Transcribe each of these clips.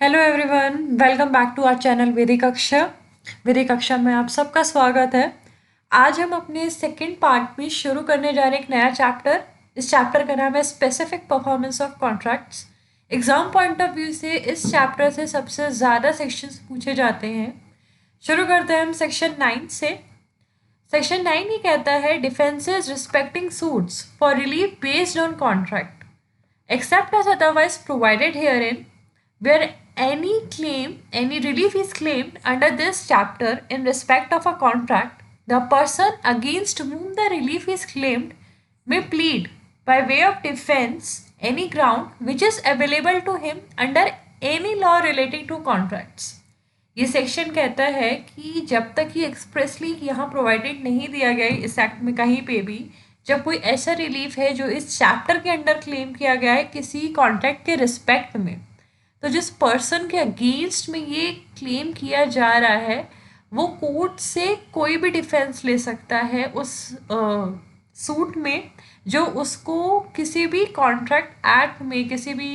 Hello everyone, welcome back to our channel Vaidik Kaksha में आप सबका स्वागत है। आज हम अपने सेकंड पार्ट में शुरू करने जा रहे हैं एक नया चैप्टर। इस चैप्टर का नाम है specific performance of contracts. Exam point of view से इस चैप्टर से सबसे ज़्यादा सेक्शंस पूछे जाते हैं। शुरू करते हैं हम सेक्शन 9 से। सेक्शन 9 ये कहता है defences respecting suits for relief based on contract except as otherwise provided herein, where any relief is claimed under this chapter in respect of a contract, the person against whom the relief is claimed may plead by way of defense any ground which is available to him under any law relating to contracts. ये section कहता है कि जब तक ये expressly यहाँ provided नहीं दिया गया इस एक्ट में कहीं पे भी, जब कोई ऐसा रिलीफ है जो इस चैप्टर के अंडर क्लेम किया गया है किसी कॉन्ट्रैक्ट के रिस्पेक्ट में, तो जिस पर्सन के अगेंस्ट में ये क्लेम किया जा रहा है वो कोर्ट से कोई भी डिफेंस ले सकता है उस सूट में जो उसको किसी भी कॉन्ट्रैक्ट एक्ट में किसी भी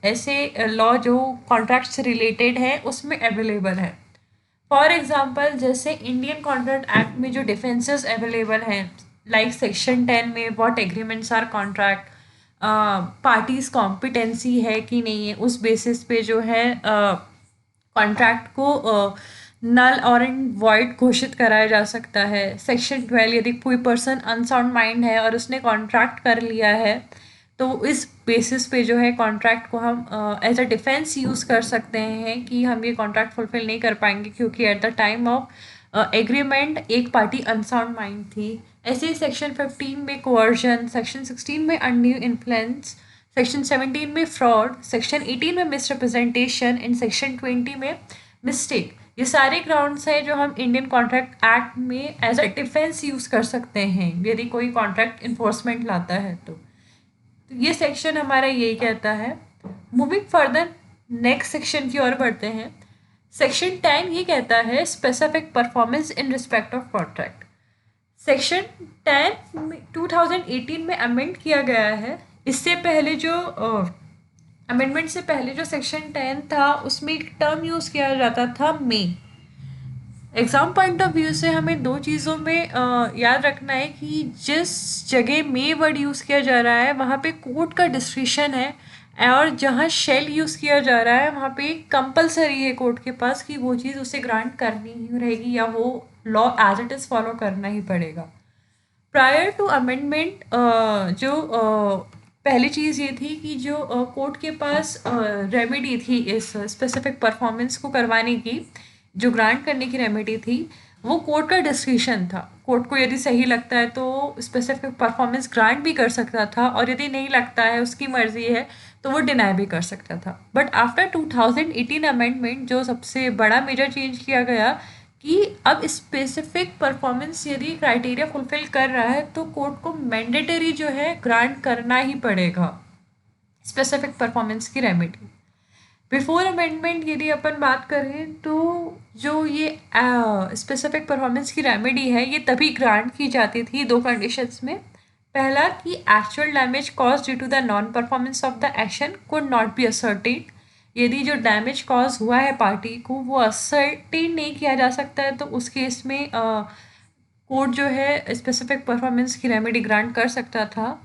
ऐसे लॉ जो कॉन्ट्रैक्ट से रिलेटेड है उसमें अवेलेबल है। फॉर एग्जांपल जैसे इंडियन कॉन्ट्रैक्ट एक्ट में जो डिफेंसेस अवेलेबल हैं, लाइक सेक्शन 10 में what agreements are contract, parties competency है कि नहीं है, उस बेसिस पे जो है कॉन्ट्रैक्ट को नल और वॉइड घोषित कराया जा सकता है। सेक्शन 12 यदि कोई पर्सन अनसाउंड माइंड है और उसने कॉन्ट्रैक्ट कर लिया है तो इस बेसिस पे जो है कॉन्ट्रैक्ट को हम एज अ डिफेंस यूज़ कर सकते हैं कि हम ये कॉन्ट्रैक्ट फुलफिल नहीं कर पाएंगे क्योंकि at the time of agreement एक पार्टी अनसाउंड माइंड थी। ऐसे ही सेक्शन 15 में कोअर्जन, सेक्शन 16 में अनड्यू इन्फ्लुएंस, सेक्शन 17 में फ्रॉड, सेक्शन 18 में मिसरिप्रेजेंटेशन एंड सेक्शन 20 में मिस्टेक। ये सारे ग्राउंड्स हैं जो हम इंडियन कॉन्ट्रैक्ट एक्ट में एज अ डिफेंस यूज़ कर सकते हैं यदि कोई कॉन्ट्रैक्ट इन्फोर्समेंट लाता है तो ये सेक्शन हमारा यही कहता है। मूविंग फर्दर नेक्स्ट सेक्शन की ओर बढ़ते हैं। सेक्शन 10 ये कहता है specific performance in respect of contract. Section 10 2018 में अमेंड किया गया है। इससे पहले जो अमेंडमेंट से पहले जो सेक्शन 10 था उसमें एक टर्म यूज़ किया जाता था मे। एग्ज़ाम पॉइंट ऑफ व्यू से हमें दो चीज़ों में याद रखना है कि जिस जगह मे वर्ड यूज़ किया जा रहा है वहाँ पे कोर्ट का डिस्क्रिशन है, और जहाँ शेल यूज़ किया जा रहा है वहाँ पे कंपलसरी है कोर्ट के पास कि वो चीज़ उसे ग्रांट करनी ही रहेगी या वो law as it is follow करना ही पड़ेगा। प्रायर टू अमेंडमेंट जो पहली चीज़ ये थी कि जो कोर्ट के पास रेमेडी थी इस स्पेसिफिक परफॉर्मेंस को करवाने की, जो ग्रांट करने की रेमेडी थी वो कोर्ट का डिस्क्रिशन था। कोर्ट को यदि सही लगता है तो स्पेसिफिक परफॉर्मेंस ग्रांट भी कर सकता था और यदि नहीं लगता है, उसकी मर्जी है, तो वो डिनाई भी कर सकता था। बट आफ्टर 2018 अमेंडमेंट जो सबसे बड़ा मेजर चेंज किया गया कि अब स्पेसिफिक परफॉर्मेंस यदि क्राइटेरिया फुलफिल कर रहा है तो कोर्ट को मैंडेटरी जो है ग्रांट करना ही पड़ेगा स्पेसिफिक परफॉर्मेंस की रेमेडी। बिफोर अमेंडमेंट यदि अपन बात करें तो जो ये स्पेसिफिक परफॉर्मेंस की रेमेडी है ये तभी ग्रांट की जाती थी दो कंडीशंस में। पहला कि actual damage cause due to the non performance of the action could not be ascertain. यदि जो डैमेज कॉज हुआ है पार्टी को वो असर्टेन नहीं किया जा सकता है तो उस केस में कोर्ट जो है स्पेसिफिक परफॉर्मेंस की रेमेडी ग्रांट कर सकता था।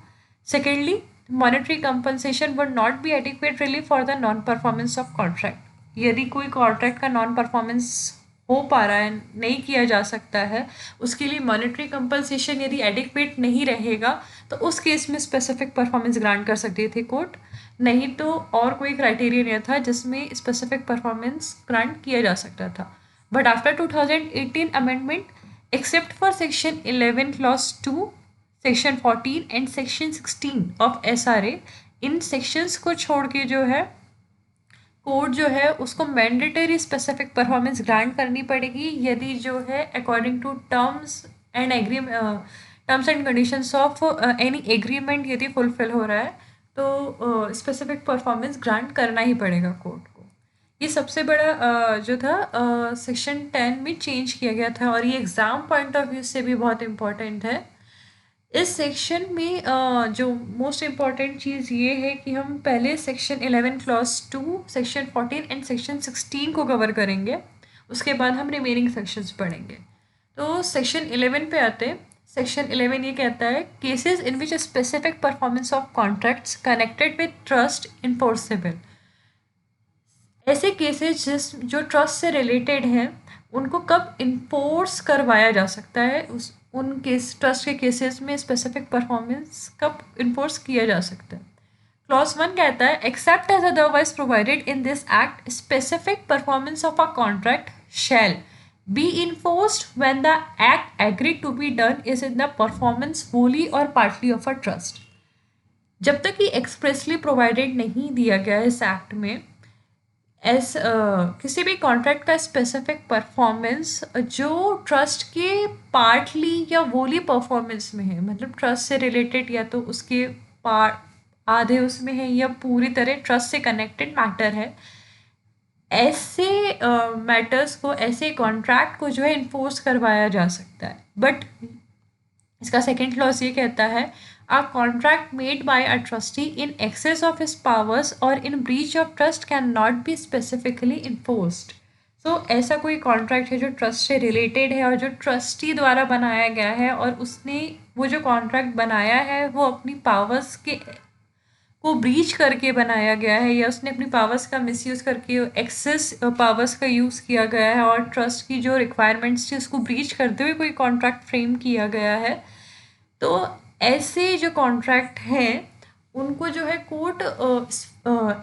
Secondly, monetary compensation would not be adequate relief for the non performance of contract. यदि कोई कॉन्ट्रैक्ट का नॉन परफॉर्मेंस हो पा रहा है, नहीं किया जा सकता है, उसके लिए मॉनेटरी कंपनसेशन यदि एडिक्वेट नहीं रहेगा तो उस केस में स्पेसिफिक परफॉर्मेंस ग्रांट कर सकती थी कोर्ट। नहीं तो और कोई क्राइटेरिया नहीं था जिसमें स्पेसिफिक परफॉर्मेंस ग्रांट किया जा सकता था। But after 2018 amendment, except for section 11 clause 2, section 14 and section 16 of SRA, in sections को छोड़ के जो है कोर्ट जो है उसको मैंडेटरी स्पेसिफिक परफॉर्मेंस ग्रांट करनी पड़ेगी यदि जो है according to terms and conditions of any agreement यदि फुलफिल हो रहा है तो स्पेसिफिक परफॉर्मेंस ग्रांट करना ही पड़ेगा कोर्ट को। ये सबसे बड़ा जो था सेक्शन 10 में चेंज किया गया था और ये एग्ज़ाम पॉइंट ऑफ व्यू से भी बहुत इम्पोर्टेंट है। इस सेक्शन में जो मोस्ट इम्पॉर्टेंट चीज़ ये है कि हम पहले section 11 clause 2, section 14 and section 16 को कवर करेंगे। उसके बाद हम रिमेनिंग सेक्शंस पढ़ेंगे। तो सेक्शन 11 पे आते हैं। सेक्शन 11 ये कहता है cases in which specific performance of contracts connected with trust enforceable. ऐसे केसेस जो ट्रस्ट से रिलेटेड हैं उनको कब इन्फोर्स करवाया जा सकता है, उस उन केस ट्रस्ट के केसेस में स्पेसिफिक परफॉर्मेंस कब इन्फोर्स किया जा सकता है। क्लॉज 1 कहता है except as otherwise provided in this act specific performance of a contract shall be enforced when the act agreed to be done is in the performance wholly और partly of a trust. जब तक कि expressly provided नहीं दिया गया इस act में किसी भी कॉन्ट्रैक्ट का स्पेसिफिक परफॉर्मेंस जो ट्रस्ट के पार्टली या वोली परफॉर्मेंस में है, मतलब ट्रस्ट से रिलेटेड या तो उसके पार्ट आधे उसमें है या पूरी तरह ट्रस्ट से कनेक्टेड मैटर है, ऐसे मैटर्स को, ऐसे कॉन्ट्रैक्ट को जो है इन्फोर्स करवाया जा सकता है। बट इसका सेकेंड क्लॉज ये कहता है a contract made by a trustee in excess of his powers or in breach of trust cannot be specifically enforced। So ऐसा कोई कॉन्ट्रैक्ट है जो ट्रस्ट से रिलेटेड है और जो ट्रस्टी द्वारा बनाया गया है और उसने वो जो कॉन्ट्रैक्ट बनाया है वो अपनी पावर्स के को ब्रीच करके बनाया गया है या उसने अपनी पावर्स का मिसयूज़ करके एक्सेस पावर्स का यूज़ किया गया है और ट्रस्ट की जो रिक्वायरमेंट्स थी उसको ब्रीच करते हुए कोई कॉन्ट्रैक्ट फ्रेम किया गया है, तो ऐसे जो कॉन्ट्रैक्ट हैं उनको जो है कोर्ट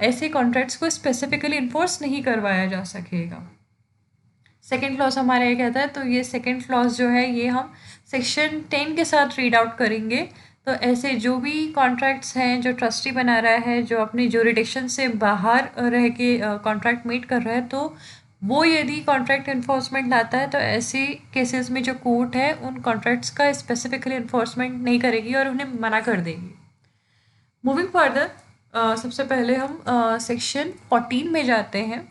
ऐसे कॉन्ट्रैक्ट्स को स्पेसिफिकली इन्फोर्स नहीं करवाया जा सकेगा। सेकेंड क्लॉज हमारा ये कहता है, तो ये सेकेंड क्लॉज जो है ये हम सेक्शन 10 के साथ रीड आउट करेंगे। तो ऐसे जो भी कॉन्ट्रैक्ट्स हैं जो ट्रस्टी बना रहा है, जो अपनी ज्यूरिडिक्शन से बाहर रह के कॉन्ट्रैक्ट मेट कर रहा है, तो वो यदि कॉन्ट्रैक्ट इन्फोर्समेंट लाता है तो ऐसे केसेस में जो कोर्ट है उन कॉन्ट्रैक्ट्स का स्पेसिफिकली इन्फोर्समेंट नहीं करेगी और उन्हें मना कर देगी। मूविंग फर्दर, सबसे पहले हम सेक्शन 14 में जाते हैं।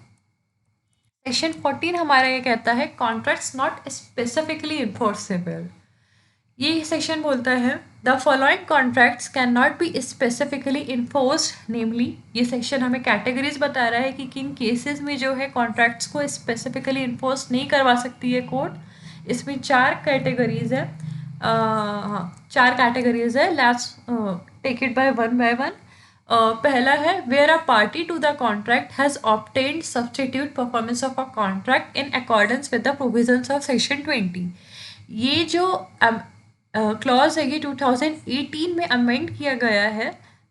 सेक्शन 14 हमारा ये कहता है कॉन्ट्रैक्ट्स नॉट स्पेसिफिकली इन्फोर्सेबल। ये सेक्शन बोलता है the following contracts can not be specifically enforced namely. ये सेक्शन हमें कैटेगरीज बता रहा है कि किन केसेस में जो है कॉन्ट्रैक्ट्स को स्पेसिफिकली इन्फोर्स नहीं करवा सकती है कोर्ट। इसमें 4 कैटेगरीज है, हाँ 4 कैटेगरीज है। Let's take it by one. पहला है where a party to the contract has obtained substitute performance of a contract in accordance with the provisions of section 20। ये जो क्लॉज है ये 2018 में अमेंड किया गया है।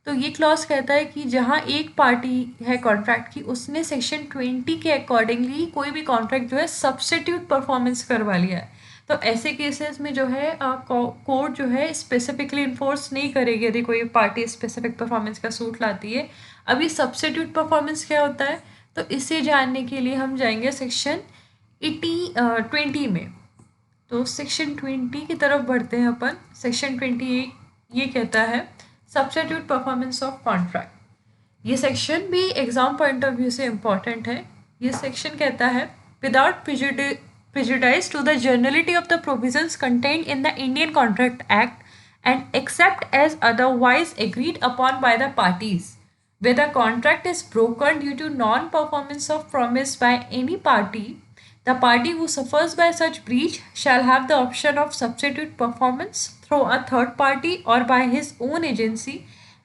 तो ये क्लॉज कहता है कि जहाँ एक पार्टी है कॉन्ट्रैक्ट की, उसने सेक्शन 20 के अकॉर्डिंगली कोई भी कॉन्ट्रैक्ट जो है सब्स्टिट्यूट परफॉर्मेंस करवा लिया है, तो ऐसे केसेस में जो है कोर्ट जो है स्पेसिफिकली इन्फोर्स नहीं करेगी यदि कोई पार्टी स्पेसिफिक परफॉर्मेंस का सूट लाती है। अभी सब्स्टिट्यूट परफॉर्मेंस क्या होता है, तो इसे जानने के लिए हम जाएंगे सेक्शन 20 में। तो सेक्शन 20 की तरफ बढ़ते हैं अपन। सेक्शन 20 ये कहता है सब्स्टिट्यूट परफॉर्मेंस ऑफ कॉन्ट्रैक्ट। ये सेक्शन भी एग्जाम पॉइंट ऑफ व्यू से इम्पॉर्टेंट है। ये सेक्शन कहता है without prejudice to the generality of the provisions contained in the Indian Contract Act and except as otherwise agreed upon by the parties, where the contract is broken due to non-performance of promise by any party, the party who suffers by such breach shall have the option of substitute performance through a third party or by his own agency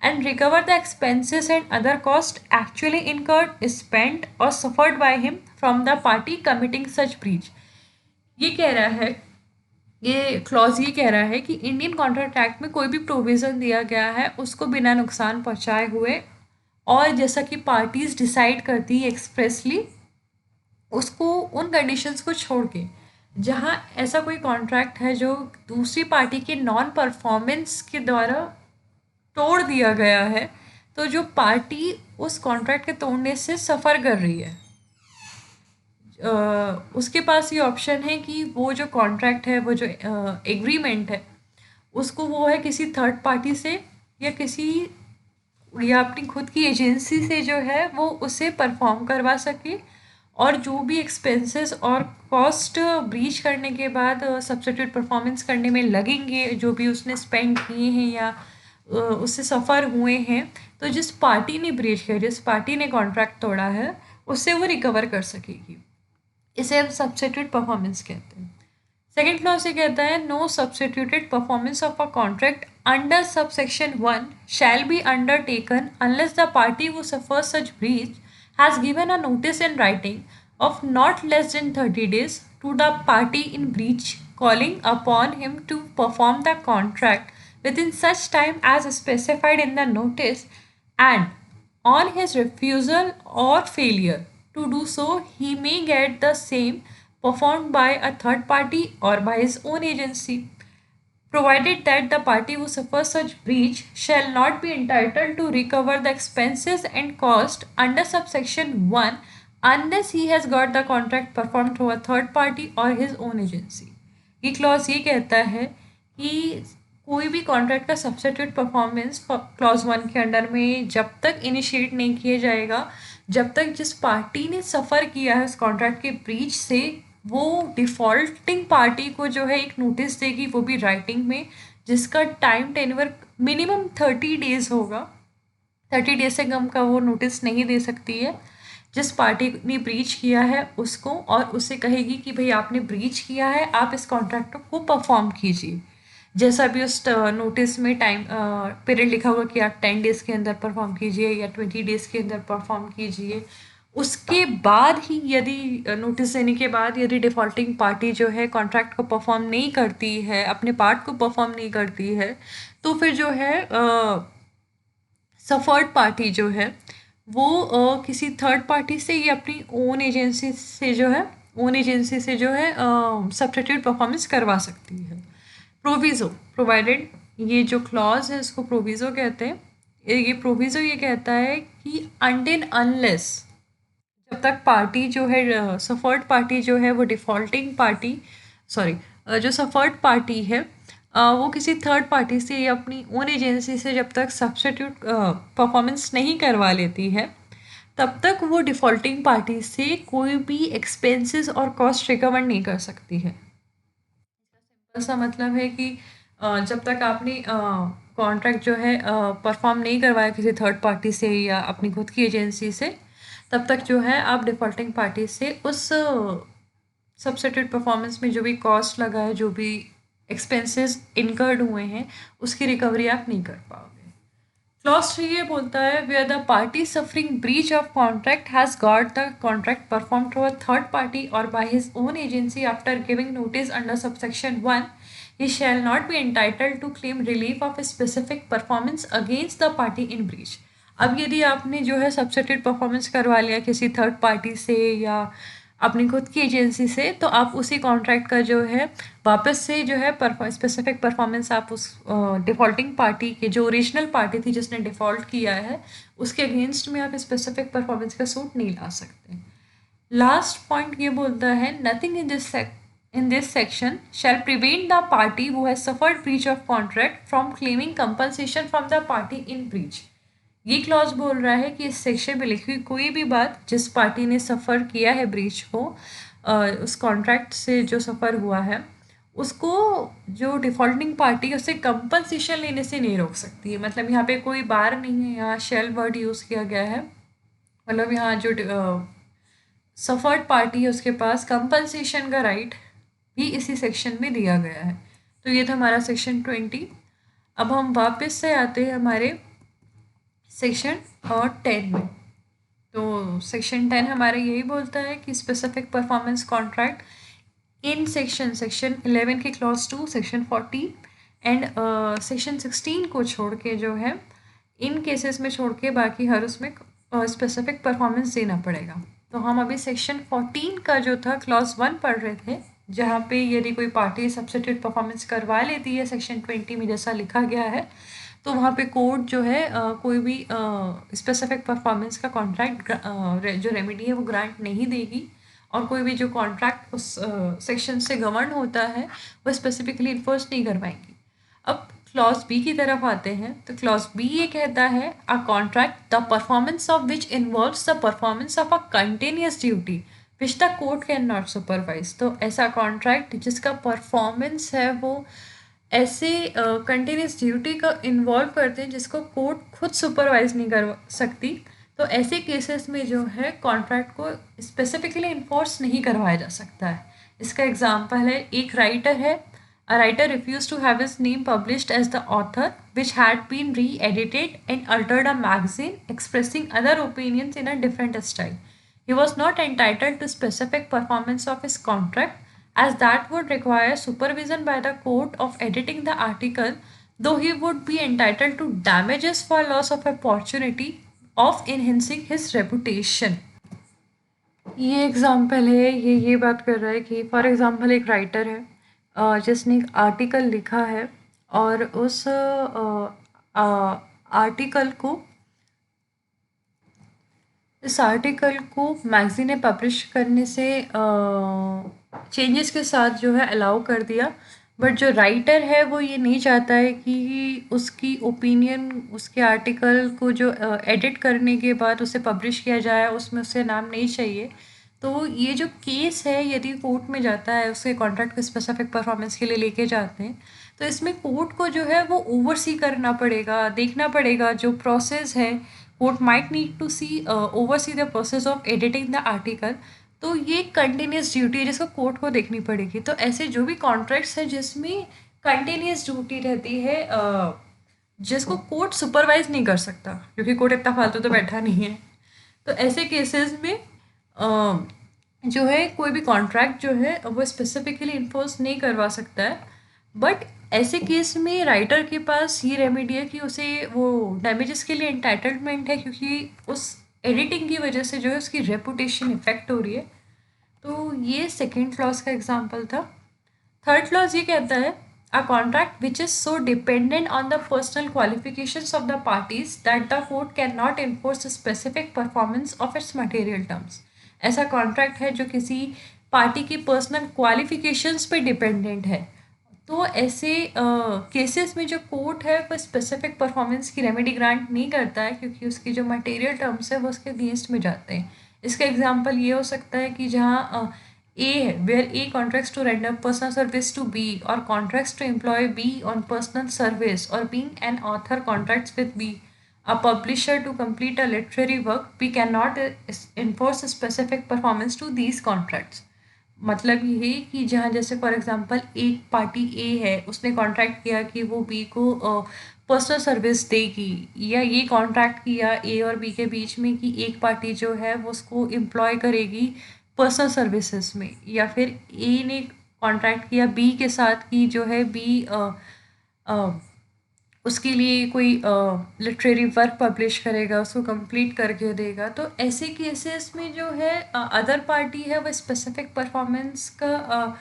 and recover the expenses and other costs actually incurred, spent or suffered by him from the party committing such breach। ये कह रहा है, ये clause ये कह रहा है कि इंडियन कॉन्ट्रैक्ट एक्ट में कोई भी प्रोविज़न दिया गया है उसको बिना नुकसान पहुंचाए हुए और जैसा कि पार्टीज डिसाइड करती है एक्सप्रेसली, उसको उन कंडीशंस को छोड़ के जहाँ ऐसा कोई कॉन्ट्रैक्ट है जो दूसरी पार्टी के नॉन परफॉर्मेंस के द्वारा तोड़ दिया गया है, तो जो पार्टी उस कॉन्ट्रैक्ट के तोड़ने से सफ़र कर रही है उसके पास ये ऑप्शन है कि वो जो कॉन्ट्रैक्ट है, वो जो एग्रीमेंट है, उसको वो है किसी थर्ड पार्टी से या अपनी खुद की एजेंसी से जो है वो उसे परफॉर्म करवा सके और जो भी एक्सपेंसेस और कॉस्ट ब्रीच करने के बाद सब्स्टिट्यूट परफॉर्मेंस करने में लगेंगे, जो भी उसने स्पेंड किए हैं या उससे सफ़र हुए हैं, तो जिस पार्टी ने ब्रीच किया, जिस पार्टी ने कॉन्ट्रैक्ट तोड़ा है, उससे वो रिकवर कर सकेगी। इसे हम सब्स्टिट्यूट परफॉर्मेंस कहते हैं। सेकेंड क्लॉज ये कहता है no substituted performance of a contract under subsection 1 shall be undertaken unless the party who suffers such breach has given a notice in writing of not less than 30 days to the party in breach, calling upon him to perform the contract within such time as specified in the notice, and on his refusal or failure to do so, he may get the same performed by a third party or by his own agency, provided that the party who suffers such breach shall not be entitled to recover the expenses and cost under subsection 1 unless he has got the contract performed through a third party or his own agency. ये clause ये कहता है कि कोई भी contract का substitute performance clause 1 के under में जब तक इनिशिएट नहीं किया जाएगा, जब तक जिस पार्टी ने सफ़र किया है उस कॉन्ट्रैक्ट के ब्रीच से, वो डिफ़ॉल्टिंग पार्टी को जो है एक नोटिस देगी, वो भी राइटिंग में, जिसका टाइम टेन्योर मिनिमम 30 डेज़ होगा। 30 डेज से कम का वो नोटिस नहीं दे सकती है जिस पार्टी ने ब्रीच किया है उसको, और उससे कहेगी कि भाई आपने ब्रीच किया है, आप इस कॉन्ट्रैक्ट को परफॉर्म कीजिए, जैसा भी उस नोटिस में टाइम पीरियड लिखा होगा कि आप 10 डेज़ के अंदर परफॉर्म कीजिए या 20 डेज़ के अंदर परफॉर्म कीजिए। उसके बाद ही यदि नोटिस देने के बाद यदि डिफ़ॉल्टिंग पार्टी जो है कॉन्ट्रैक्ट को परफॉर्म नहीं करती है, अपने पार्ट को परफॉर्म नहीं करती है, तो फिर जो है सफर्ड पार्टी जो है वो किसी थर्ड पार्टी से या अपनी ओन एजेंसी से जो है सब्स्टिट्यूट परफॉर्मेंस करवा सकती है। प्रोविज़ो प्रोवाइडेड, ये जो क्लॉज है इसको प्रोविज़ो कहते हैं। ये प्रोविज़ो ये कहता है कि अनटिल अनलेस, जब तक पार्टी जो है सफर्ड पार्टी जो है वो डिफ़ॉल्टिंग पार्टी जो सफर्ड पार्टी है वो किसी थर्ड पार्टी से या अपनी ओन एजेंसी से जब तक सब्स्टिट्यूट परफॉर्मेंस नहीं करवा लेती है, तब तक वो डिफ़ॉल्टिंग पार्टी से कोई भी एक्सपेंसेस और कॉस्ट रिकवर नहीं कर सकती है। ऐसा मतलब है कि जब तक आपने कॉन्ट्रैक्ट जो है परफॉर्म नहीं करवाया किसी थर्ड पार्टी से या अपनी खुद की एजेंसी से, तब तक जो है आप डिफ़ॉल्टिंग पार्टी से उस सब्स्टिट्यूट परफॉर्मेंस में जो भी कॉस्ट लगा है, जो भी एक्सपेंसेस इनकर्ड हुए हैं, उसकी रिकवरी आप नहीं कर पाओगे। क्लॉज 3 ये बोलता है where the party suffering breach of contract has got the contract perform through a third party और by his own agency after giving notice under subsection 1, he shall not be entitled to claim relief of a specific performance against the party in breach। अब यदि आपने जो है substitute performance करवा लिया किसी third party से या अपनी खुद की एजेंसी से, तो आप उसी कॉन्ट्रैक्ट का जो है वापस से जो है स्पेसिफिक परफॉर्मेंस आप उस डिफ़ॉल्टिंग पार्टी के, जो ओरिजिनल पार्टी थी जिसने डिफ़ॉल्ट किया है, उसके अगेंस्ट में आप स्पेसिफिक परफॉर्मेंस का सूट नहीं ला सकते। लास्ट पॉइंट ये बोलता है nothing in this section shall prevent the party who has suffered breach of contract from claiming compensation from the party in breach। ये क्लॉज बोल रहा है कि इस सेक्शन में लिखी हुई कोई भी बात जिस पार्टी ने सफ़र किया है ब्रीच को, उस कॉन्ट्रैक्ट से जो सफ़र हुआ है, उसको जो डिफ़ॉल्टिंग पार्टी है उससे कंपनसेशन लेने से नहीं रोक सकती है। मतलब यहाँ पे कोई बार नहीं है, यहाँ शेल वर्ड यूज़ किया गया है। मतलब यहाँ जो सफ़र्ड पार्टी है उसके पास कंपनसेशन का राइट भी इसी सेक्शन में दिया गया है। तो ये था हमारा सेक्शन 20। अब हम वापस से आते हैं हमारे सेक्शन 10 में। तो सेक्शन 10 हमारा यही बोलता है कि specific performance contract in section 11 के क्लॉज 2, सेक्शन 14 एंड सेक्शन 16 को छोड़ के जो है, इन केसेस में छोड़ के बाकी हर उसमें स्पेसिफिक परफॉर्मेंस देना पड़ेगा। तो हम अभी सेक्शन 14 का जो था क्लॉज 1 पढ़ रहे थे, जहाँ पे यदि कोई पार्टी सब्स्टिट्यूट परफॉर्मेंस करवा लेती है सेक्शन 20 में जैसा लिखा गया है, तो वहाँ पे कोर्ट जो है कोई भी स्पेसिफिक परफॉर्मेंस का कॉन्ट्रैक्ट जो रेमेडी है वो ग्रांट नहीं देगी, और कोई भी जो कॉन्ट्रैक्ट उस सेक्शन से गवर्न होता है वो स्पेसिफिकली इन्फोर्स नहीं करवाएंगी। अब क्लॉज बी की तरफ आते हैं। तो क्लॉज बी ये कहता है a contract the performance of which involves the performance of a continuous duty which the court can not supervise. तो ऐसा कॉन्ट्रैक्ट जिसका परफॉर्मेंस है वो ऐसे कंटिन्यूस ड्यूटी का इन्वॉल्व करते हैं जिसको कोर्ट खुद सुपरवाइज नहीं कर सकती। तो ऐसे केसेस में जो है कॉन्ट्रैक्ट को स्पेसिफिकली इन्फोर्स नहीं करवाया जा सकता है। इसका एग्जाम्पल है, एक राइटर है, a writer refused to have his name published as the author, which had been re-edited and altered a magazine expressing other opinions in a different style. He was not entitled to specific performance of his contract, as that would require supervision by the court of editing the article, though he would be entitled to damages for loss of opportunity of enhancing his reputation. ये example है, ये बात कर रहा है कि for example एक writer है जिसने एक आर्टिकल लिखा है और उस आर्टिकल को इस आर्टिकल को मैगजीन ने पब्लिश करने से चेंजेस के साथ जो है अलाउ कर दिया, बट जो राइटर है वो ये नहीं चाहता है कि उसकी ओपिनियन उसके आर्टिकल को जो एडिट करने के बाद उसे पब्लिश किया जाए उसमें उससे नाम नहीं चाहिए। तो ये जो केस है यदि कोर्ट में जाता है, उसके कॉन्ट्रैक्ट को स्पेसिफिक परफॉर्मेंस के लिए लेके जाते हैं, तो इसमें कोर्ट को जो है वो ओवरसी करना पड़ेगा, देखना पड़ेगा जो प्रोसेस है। Court might need to see oversee the process of editing the article. तो ये कंटिन्यूस ड्यूटी है जिसको कोर्ट को देखनी पड़ेगी। तो ऐसे जो भी कॉन्ट्रैक्ट्स हैं जिसमें कंटिन्यूस ड्यूटी रहती है जिसको कोर्ट सुपरवाइज नहीं कर सकता, क्योंकि कोर्ट इतना फालतू तो बैठा नहीं है। तो ऐसे केसेस में जो है कोई भी कॉन्ट्रैक्ट जो है वो स्पेसिफिकली इन्फोर्स नहीं करवा सकता है। बट ऐसे केस में राइटर के पास ये रेमेडी है कि उसे वो डैमेजेस के लिए एंटाइटलमेंट है, क्योंकि उस एडिटिंग की वजह से जो है उसकी रेपुटेशन इफेक्ट हो रही है। तो ये सेकेंड क्लॉज का एग्जाम्पल था। थर्ड क्लॉज ये कहता है, a contract which is so dependent on the personal qualifications of the parties that the court can not enforce specific performance of its material terms. ऐसा कॉन्ट्रैक्ट है जो किसी party की पर्सनल क्वालिफिकेशंस पे dependent है। तो ऐसे केसेस में जो कोर्ट है वो स्पेसिफिक परफॉर्मेंस की रेमेडी ग्रांट नहीं करता है, क्योंकि उसकी जो मटेरियल टर्म्स है वो उसके अगेंस्ट में जाते हैं। इसका एग्जांपल ये हो सकता है कि जहाँ ए है, where A contracts to render personal service to B और contracts to employ B on personal service, और being an author contracts with B a publisher to complete a literary work, we cannot enforce a specific performance to these contracts। मतलब ये कि जहाँ जैसे for example एक party ए है, उसने contract किया कि वो बी को पर्सनल सर्विस देगी, या ये कॉन्ट्रैक्ट किया ए और बी के बीच में कि एक पार्टी जो है वो उसको एम्प्लॉय करेगी पर्सनल सर्विसेज में, या फिर ए ने कॉन्ट्रैक्ट किया बी के साथ कि जो है बी उसके लिए कोई लिटरेरी वर्क पब्लिश करेगा, उसको कंप्लीट करके देगा। तो ऐसे केसेस में जो है अदर पार्टी है वो स्पेसिफिक परफॉर्मेंस का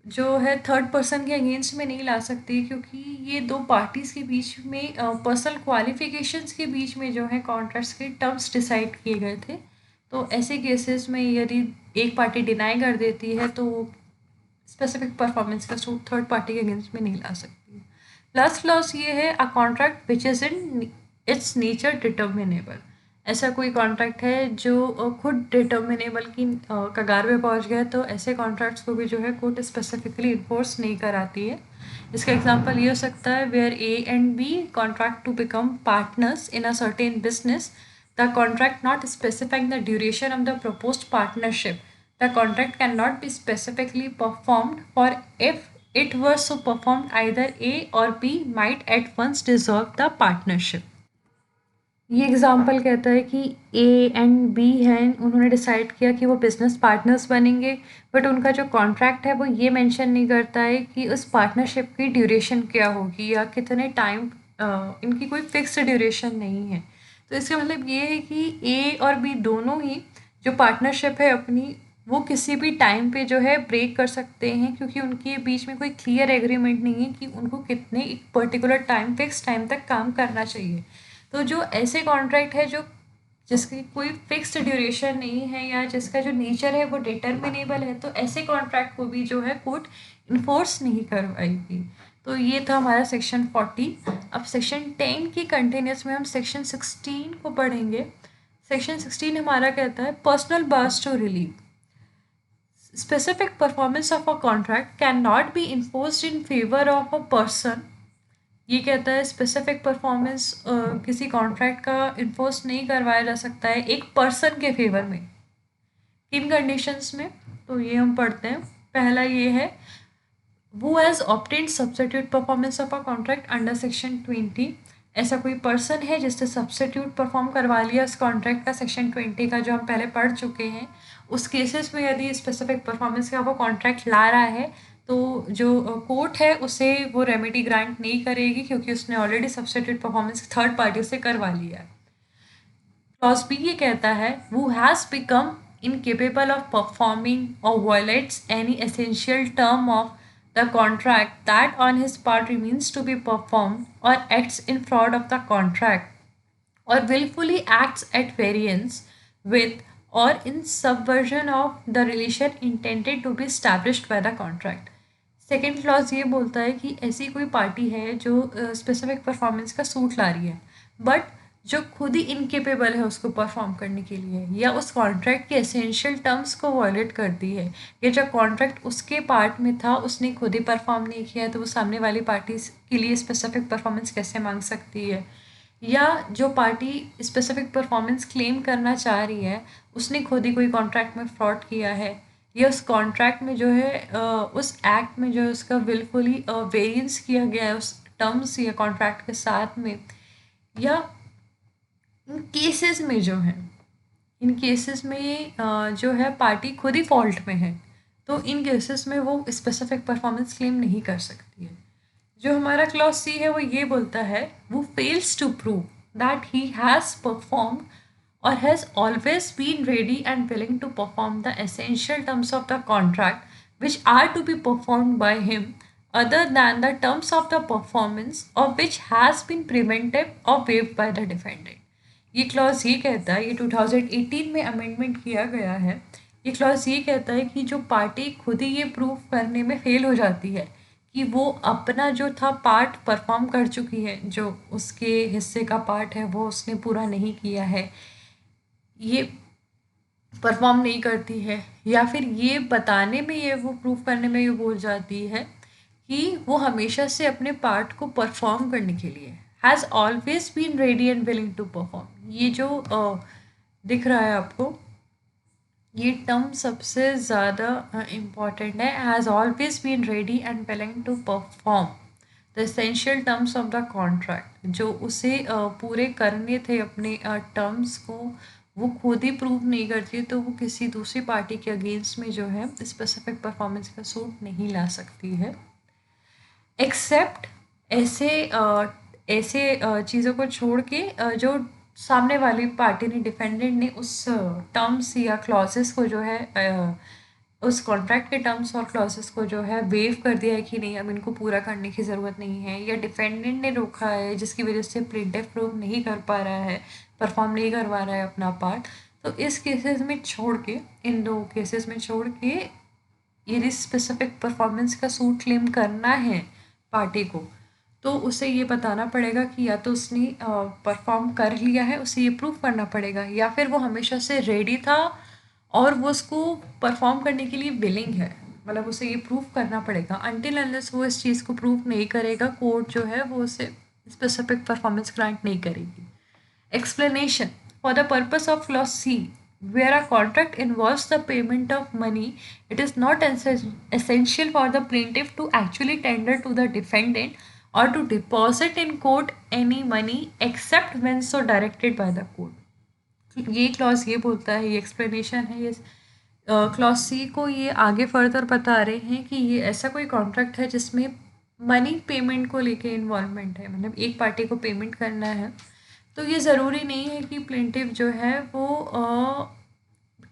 जो है थर्ड पर्सन के अगेंस्ट में नहीं ला सकती, क्योंकि ये दो पार्टीज़ के बीच में पर्सनल क्वालिफिकेशंस के बीच में जो है कॉन्ट्रैक्ट्स के टर्म्स डिसाइड किए गए थे। तो ऐसे केसेस में यदि एक पार्टी डिनाई कर देती है तो स्पेसिफिक परफॉर्मेंस का सूट थर्ड पार्टी के अगेंस्ट में नहीं ला सकती। लास्ट क्लॉज ये है, a contract which is in its nature determinable. ऐसा कोई कॉन्ट्रैक्ट है जो खुद डिटर्मिनेबल की कगार पे पहुंच गया, तो ऐसे कॉन्ट्रैक्ट्स को भी जो है कोर्ट स्पेसिफिकली इन्फोर्स नहीं कराती है। इसका एग्जांपल ये हो सकता है, where A and B contract to become partners in a certain business, the contract not specifying the duration of the proposed partnership, the contract cannot be specifically performed, for if it were so performed either A or B might at once dissolve the partnership। ये example कहता है कि ए and B हैं, उन्होंने decide किया कि वो business partners बनेंगे, बट उनका जो कॉन्ट्रैक्ट है वो ये मेंशन नहीं करता है कि उस पार्टनरशिप की ड्यूरेशन क्या होगी या कितने टाइम, इनकी कोई फिक्स्ड ड्यूरेशन नहीं है। तो इसका मतलब ये है कि ए और बी दोनों ही जो पार्टनरशिप है अपनी, वो किसी भी टाइम पे जो है ब्रेक कर सकते हैं, क्योंकि उनके बीच में कोई क्लियर एग्रीमेंट नहीं है कि उनको कितने एक पर्टिकुलर टाइम, फिक्स टाइम तक काम करना चाहिए। तो जो ऐसे कॉन्ट्रैक्ट है जो जिसकी कोई फिक्स्ड ड्यूरेशन नहीं है या जिसका जो नेचर है वो डिटर्मिनेबल है, तो ऐसे कॉन्ट्रैक्ट को भी जो है कोर्ट इन्फोर्स नहीं करवाएगी। तो ये था हमारा सेक्शन 40। अब सेक्शन 10 की कंटिन्यूस में हम सेक्शन 16 को पढ़ेंगे। सेक्शन 16 हमारा कहता है personal bars to relieve. specific performance of a contract cannot be enforced in favor of a person. ये कहता है स्पेसिफिक परफॉर्मेंस किसी कॉन्ट्रैक्ट का इन्फोर्स नहीं करवाया जा सकता है एक पर्सन के फेवर में। किन कंडीशंस में, तो ये हम पढ़ते हैं। पहला ये है who has obtained substitute performance of a contract under section 20। ऐसा कोई पर्सन है जिसने सब्सटीट्यूट परफॉर्म करवा लिया उस कॉन्ट्रैक्ट का सेक्शन 20 का, जो हम पहले पढ़ चुके हैं। उस केसेस में यदि स्पेसिफिक परफॉर्मेंस का वो कॉन्ट्रैक्ट ला रहा है तो जो कोर्ट है उसे वो रेमेडी ग्रांट नहीं करेगी, क्योंकि उसने already substitute performance third party से करवा लिया है। क्लॉज बी ये कहता है who has become incapable of performing or violates any essential term of the contract that on his part remains to be performed or acts in fraud of the contract or willfully acts at variance with or in subversion of the relation intended to be established by the contract। Second clause ये बोलता है कि ऐसी कोई party है जो specific performance का suit ला रही है, बट जो खुद ही इनकेपेबल है उसको परफॉर्म करने के लिए, या उस कॉन्ट्रैक्ट के एसेंशियल टर्म्स को वॉयलेट करती है, या जो कॉन्ट्रैक्ट उसके पार्ट में था उसने खुद ही परफॉर्म नहीं किया, तो वो सामने वाली पार्टी के लिए स्पेसिफिक परफॉर्मेंस कैसे मांग सकती है। या जो पार्टी स्पेसिफिक परफॉर्मेंस क्लेम करना चाह रही है उसने खुद ही कोई कॉन्ट्रैक्ट में फ्रॉड किया है, या उस कॉन्ट्रैक्ट में जो है उस एक्ट में जो है उसका विलफुली वेरिएंस किया गया है उस टर्म्स या कॉन्ट्रैक्ट के साथ में, या इन केसेस में जो है इन केसेस में जो है पार्टी खुद ही फॉल्ट में है, तो इन केसेस में वो स्पेसिफिक परफॉर्मेंस क्लेम नहीं कर सकती है। जो हमारा क्लॉज सी है वो ये बोलता है वो fails to prove that he has perform or has always been ready and willing to perform the essential terms of the contract which are to be performed by him other than the terms of the performance of which has been prevented or waived by the defendant। ये clause ये कहता है, ये 2018 में amendment किया गया है। ये क्लॉज ये कहता है कि जो पार्टी खुद ही ये प्रूव करने में फेल हो जाती है कि वो अपना जो था पार्ट परफॉर्म कर चुकी है, जो उसके हिस्से का पार्ट है वो उसने पूरा नहीं किया है, ये परफॉर्म नहीं करती है, या फिर ये बताने में ये वो प्रूव करने में ये भूल जाती है कि वो हमेशा से अपने पार्ट को परफॉर्म करने के लिए has always been ready and willing to perform. ये जो दिख रहा है आपको, ये टर्म सबसे ज़्यादा इम्पॉर्टेंट है। Has always been ready and willing to perform the essential terms of the contract, जो उसे पूरे करने थे अपने टर्म्स को वो खुद ही प्रूव नहीं करती, तो वो किसी दूसरी पार्टी के अगेंस्ट में जो है स्पेसिफिक परफॉर्मेंस का सूट नहीं ला सकती है, एक्सेप्ट ऐसे चीज़ों को छोड़ के जो सामने वाली पार्टी ने डिफेंडेंट ने उस टर्म्स या क्लॉजेस को जो है उस कॉन्ट्रैक्ट के टर्म्स और क्लॉजेस को जो है वेव कर दिया है कि नहीं अब इनको पूरा करने की ज़रूरत नहीं है, या डिफेंडेंट ने रोका है जिसकी वजह से प्लेंटिफ प्रूव नहीं कर पा रहा है, परफॉर्म नहीं करवा रहा है अपना पार्ट, तो इस केसेस में छोड़ के, इन दो केसेस में छोड़ के यदि स्पेसिफिक परफॉर्मेंस का सूट क्लेम करना है पार्टी को, तो उसे ये बताना पड़ेगा कि या तो उसने परफॉर्म कर लिया है, उसे ये प्रूव करना पड़ेगा, या फिर वो हमेशा से रेडी था और वो उसको परफॉर्म करने के लिए विलिंग है, मतलब उसे ये प्रूव करना पड़ेगा। अनटिल अनलेस वो इस चीज़ को प्रूव नहीं करेगा, कोर्ट जो है वो उसे स्पेसिफिक परफॉर्मेंस ग्रांट नहीं करेगी। Explanation: for the purpose of clause C, where a contract involves the payment of money, it is not essential for the plaintiff to actually tender to the defendant or to deposit in court any money except when so directed by the court। ये clause ये बोलता है, ये explanation है, ये clause C को ये आगे फर्दर बता रहे हैं कि ये ऐसा कोई कॉन्ट्रैक्ट है जिसमें मनी पेमेंट को लेके इन्वॉल्वमेंट है, मतलब एक पार्टी को पेमेंट करना है, तो ये ज़रूरी नहीं है कि प्लेंटिफ जो है वो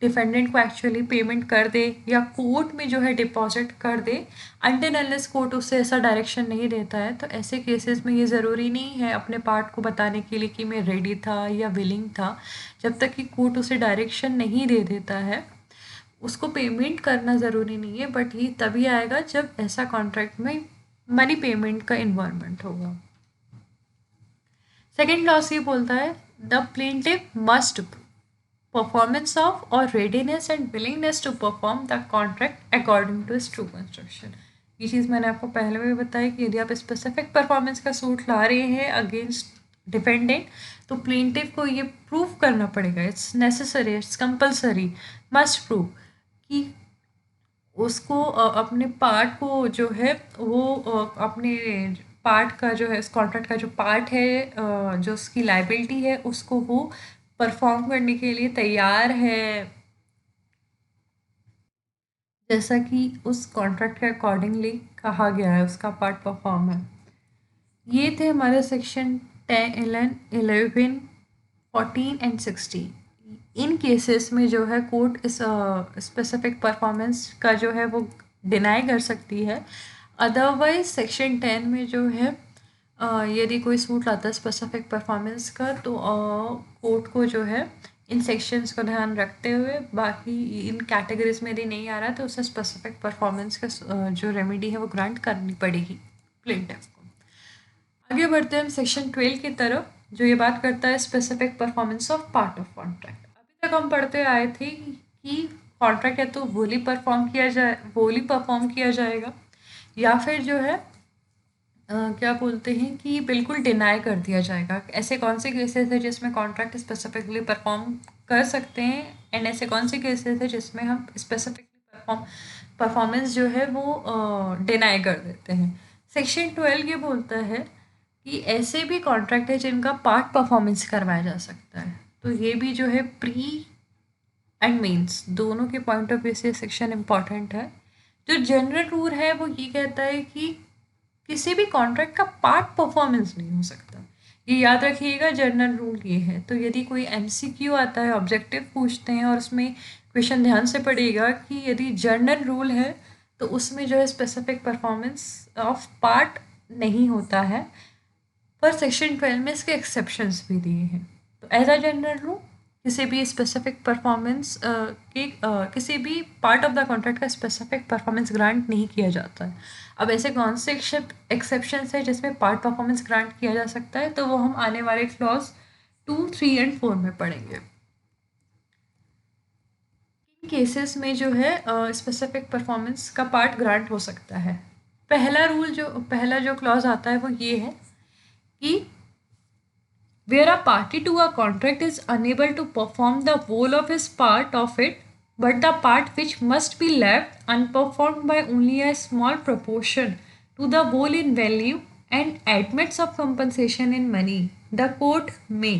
डिफेंडेंट को एक्चुअली पेमेंट कर दे या कोर्ट में जो है डिपॉजिट कर दे, अनटिल अनलेस कोर्ट उससे ऐसा डायरेक्शन नहीं देता है। तो ऐसे केसेस में ये ज़रूरी नहीं है अपने पार्ट को बताने के लिए कि मैं रेडी था या विलिंग था, जब तक कि कोर्ट उसे डायरेक्शन नहीं दे देता है उसको पेमेंट करना ज़रूरी नहीं है, बट ये तभी आएगा जब ऐसा कॉन्ट्रैक्ट में मनी पेमेंट का इन्वॉल्वमेंट होगा। सेकेंड क्लॉज ये बोलता है the plaintiff must performance of और readiness and willingness to perform the contract according to its true construction. ये चीज़ मैंने आपको पहले भी बताई कि यदि आप स्पेसिफिक परफॉर्मेंस का सूट ला रहे हैं अगेंस्ट डिफेंडेंट, तो प्लेंटिव को ये प्रूव करना पड़ेगा, it's necessary, it's compulsory, must prove कि उसको अपने पार्ट को जो है वो अपने पार्ट का जो है, इस कॉन्ट्रैक्ट का जो पार्ट है, जो उसकी लाइबिलिटी है, उसको वो परफॉर्म करने के लिए तैयार है, जैसा कि उस कॉन्ट्रैक्ट के अकॉर्डिंगली कहा गया है, उसका पार्ट परफॉर्म है। ये थे हमारे सेक्शन 10, 11, 14 एंड 16। इन केसेस में जो है कोर्ट इस स्पेसिफिक परफॉर्मेंस का जो है वो डिनाई कर सकती है। अदरवाइज सेक्शन 10 में जो है यदि कोई सूट लाता है स्पेसिफिक परफॉर्मेंस का, तो कोर्ट को जो है इन सेक्शंस को ध्यान रखते हुए, बाकी इन कैटेगरीज में यदि नहीं आ रहा तो उसे स्पेसिफिक परफॉर्मेंस का जो रेमेडी है वो ग्रांट करनी पड़ेगी प्लेंटिफ को। आगे बढ़ते हैं हम सेक्शन 12 की तरफ, जो ये बात करता है specific performance of part of contract. अभी तक हम पढ़ते आए थे कि कॉन्ट्रैक्ट या तो वोली परफॉर्म किया जाएगा, या फिर जो है क्या बोलते हैं कि बिल्कुल डिनाई कर दिया जाएगा। ऐसे कौन से केसेस है जिसमें कॉन्ट्रैक्ट स्पेसिफिकली परफॉर्म कर सकते हैं, एंड ऐसे कौन से केसेस है जिसमें हम स्पेसिफिकली परफॉर्मेंस जो है वो डिनाई कर देते हैं। सेक्शन 12 ये बोलता है कि ऐसे भी कॉन्ट्रैक्ट है जिनका पार्ट परफॉर्मेंस करवाया जा सकता है। तो ये भी जो है प्री एंड मेंस दोनों के पॉइंट ऑफ व्यू से सेक्शन इम्पॉर्टेंट है। जो जनरल रूल है वो ये कहता है कि किसी भी कॉन्ट्रैक्ट का पार्ट परफॉर्मेंस नहीं हो सकता। ये याद रखिएगा, जनरल रूल ये है। तो यदि कोई एमसीक्यू आता है, ऑब्जेक्टिव पूछते हैं और उसमें क्वेश्चन ध्यान से पढ़िएगा कि यदि जनरल रूल है तो उसमें जो है स्पेसिफिक परफॉर्मेंस ऑफ पार्ट नहीं होता है, पर सेक्शन 12 में इसके एक्सेप्शंस भी दिए हैं। तो एज अ जनरल रूल किसी भी स्पेसिफिक परफॉर्मेंस किसी भी पार्ट ऑफ द कॉन्ट्रैक्ट का स्पेसिफिक परफॉर्मेंस ग्रांट नहीं किया जाता है। अब ऐसे कौन से एक्सेप्शंस है जिसमें पार्ट परफॉर्मेंस ग्रांट किया जा सकता है, तो वो हम आने वाले क्लॉज 2, 3 एंड 4 में पढ़ेंगे। इन केसेस में जो है स्पेसिफिक परफॉर्मेंस का पार्ट ग्रांट हो सकता है। पहला जो क्लॉज आता है वो ये है कि where a party to a contract is unable to perform the whole of his part of it, but the part which must be left unperformed by only a small proportion to the whole in value and admits of compensation in money, the court may,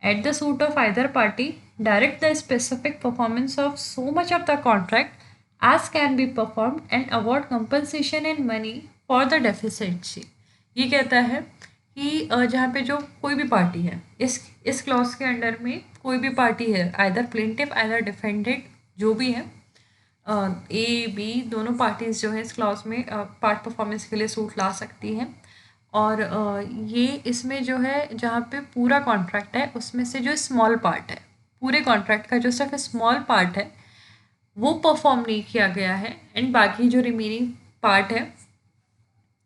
at the suit of either party, direct the specific performance of so much of the contract as can be performed and award compensation in money for the deficiency। ये कहता है कि जहाँ पे जो कोई भी party है, इस क्लॉज के अंडर में कोई भी पार्टी है, आइदर प्लेंटिफ आइदर डिफेंडेंट, जो भी है, ए बी दोनों पार्टीज जो है इस क्लॉज में पार्ट परफॉर्मेंस के लिए सूट ला सकती हैं। और ये इसमें जो है जहाँ पे पूरा कॉन्ट्रैक्ट है उसमें से जो स्मॉल पार्ट है, पूरे कॉन्ट्रैक्ट का जो सिर्फ स्मॉल पार्ट है वो परफॉर्म नहीं किया गया है, एंड बाकी जो रिमेनिंग पार्ट है,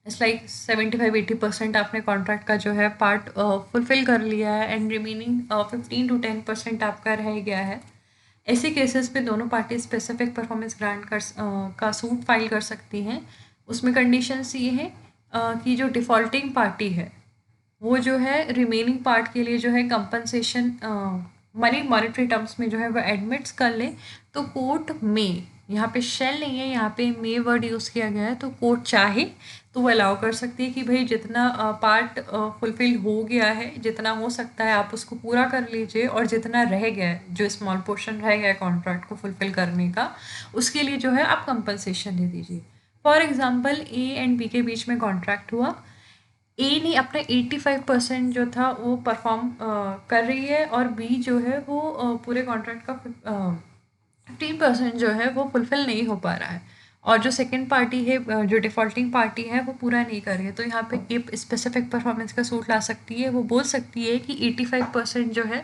इट्स लाइक 75-80% आपने कॉन्ट्रैक्ट का जो है पार्ट फुलफिल कर लिया है, एंड रिमेनिंग 15 to 10% आपका रह गया है। ऐसे केसेस पे दोनों पार्टी स्पेसिफिक परफॉर्मेंस ग्रांट का सूट फाइल कर सकती हैं। उसमें कंडीशंस ये हैं कि जो डिफ़ॉल्टिंग पार्टी है वो जो है रिमेनिंग पार्ट के लिए जो है कंपनसेशन मॉनेटरी टर्म्स में जो है वो एडमिट्स कर ले, तो कोर्ट में, यहाँ पे शेल नहीं है, यहाँ पे मे वर्ड यूज़ किया गया है, तो कोर्ट चाहे तो वो अलाउ कर सकती है कि भाई जितना पार्ट फुलफिल हो गया है, जितना हो सकता है आप उसको पूरा कर लीजिए, और जितना रह गया है, जो स्मॉल पोर्शन रह गया है कॉन्ट्रैक्ट को फुलफिल करने का, उसके लिए जो है आप कंपनसेशन दे दीजिए। For example A and B के बीच में कॉन्ट्रैक्ट हुआ, ए ने अपना 85% जो था वो परफॉर्म कर रही है, और बी जो है वो पूरे कॉन्ट्रैक्ट का 15% जो है वो फुलफिल नहीं हो पा रहा है, और जो सेकंड पार्टी है, जो डिफ़ॉल्टिंग पार्टी है, वो पूरा नहीं कर रही है। तो यहाँ पे ए स्पेसिफिक परफॉर्मेंस का सूट ला सकती है। वो बोल सकती है कि 85% जो है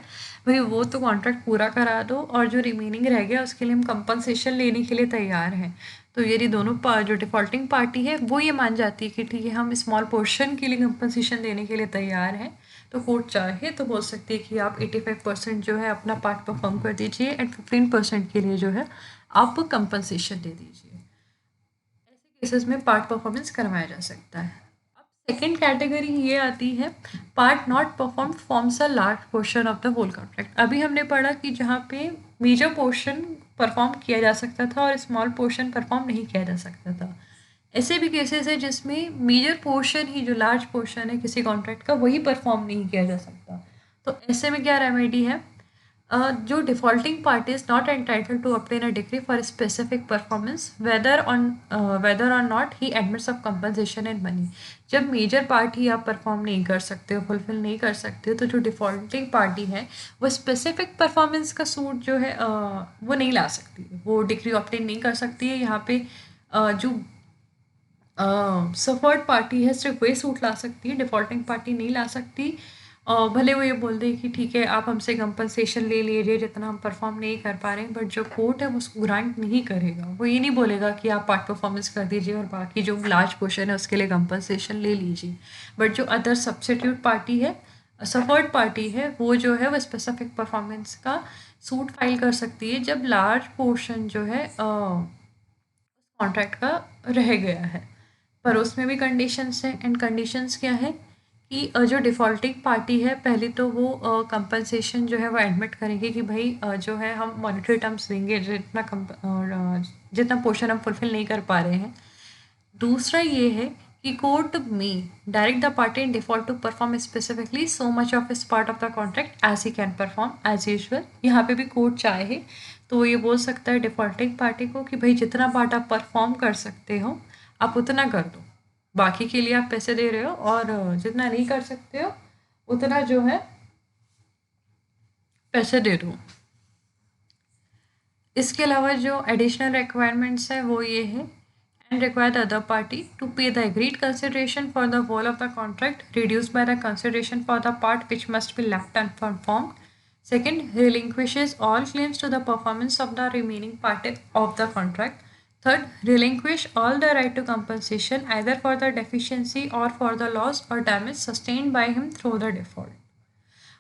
भाई वो तो कॉन्ट्रैक्ट पूरा करा दो, और जो रिमेनिंग रह गया उसके लिए हम कंपनसेशन लेने के लिए तैयार हैं। तो यदि दोनों जो डिफ़ॉल्टिंग पार्टी है वो ये मान जाती है कि ठीक है हम स्मॉल पोर्शन के लिए कंपनसेशन देने के लिए तैयार हैं, तो कोर्ट चाहे तो बोल सकती है कि आप 85% जो है अपना पार्ट परफॉर्म कर दीजिए एंड 15% के लिए जो है आप कंपनसेशन दे दीजिए। ऐसे केसेस में पार्ट परफॉर्मेंस करवाया जा सकता है। अब सेकेंड कैटेगरी ये आती है, part not perform forms a large portion of the whole contract. अभी हमने पढ़ा कि जहाँ पे मेजर पोर्शन परफॉर्म किया जा सकता था और स्मॉल पोर्शन परफॉर्म नहीं किया जा सकता था। ऐसे भी केसेस है जिसमें मेजर पोर्शन ही, जो लार्ज पोर्शन है किसी कॉन्ट्रैक्ट का, वही परफॉर्म नहीं किया जा सकता। तो ऐसे में क्या रेमेडी है, जो defaulting party is not entitled to obtain a degree for a specific performance whether or not he admits of compensation in money। जब मेजर पार्ट ही आप परफॉर्म नहीं कर सकते हो, फुलफिल नहीं कर सकते हो, तो जो डिफॉल्टिंग पार्टी है वो स्पेसिफिक परफॉर्मेंस का सूट जो है वो नहीं ला सकती है, वो डिग्री ऑब्टेन नहीं कर सकती है। यहाँ पे जो सफर्ड पार्टी है सिर्फ वही सूट ला सकती है, डिफॉल्टिंग पार्टी नहीं ला सकती। भले वो ये बोल दे कि ठीक है आप हमसे कंपनसेशन ले लीजिए जितना हम परफॉर्म नहीं कर पा रहे हैं, बट जो कोर्ट है वो उसको ग्रांट नहीं करेगा। वो ये नहीं बोलेगा कि आप पार्ट परफॉर्मेंस कर दीजिए और बाकी जो लार्ज पोर्शन है उसके लिए कंपनसेशन ले लीजिए। बट जो अदर सब्स्टिट्यूट पार्टी है, सफर्ड पार्टी है, वो जो है वो स्पेसिफिक परफॉर्मेंस का सूट फाइल कर सकती है जब लार्ज पोर्शन जो है कॉन्ट्रैक्ट का रह गया है। पर उसमें भी कंडीशंस हैं, एंड कंडीशंस क्या है कि जो डिफ़ॉल्टिंग पार्टी है पहले तो वो कंपनसेशन जो है वो एडमिट करेंगे कि भाई जो है हम मॉनेटरी टर्म्स देंगे जितना पोर्शन हम फुलफिल नहीं कर पा रहे हैं। दूसरा ये है कि कोर्ट में direct the party in default to perform specifically so much of his part of the contract as he can perform as usual. यहाँ पे भी कोर्ट चाहे तो वो ये बोल सकता है डिफॉल्टिंग पार्टी को कि भाई जितना पार्ट आप परफॉर्म कर सकते हो आप उतना कर दो, बाकी के लिए आप पैसे दे रहे हो, और जितना नहीं कर सकते हो उतना जो है पैसे दे दो। इसके अलावा जो एडिशनल रिक्वायरमेंट्स है वो ये है, and require the other party to pay the agreed consideration for the whole of the contract reduced by the consideration for the part which must be left unperformed. Second, relinquishes all claims to the performance of the remaining part of the contract. Third, relinquish all the right to compensation either for the deficiency or for the loss or damage sustained by him through the default.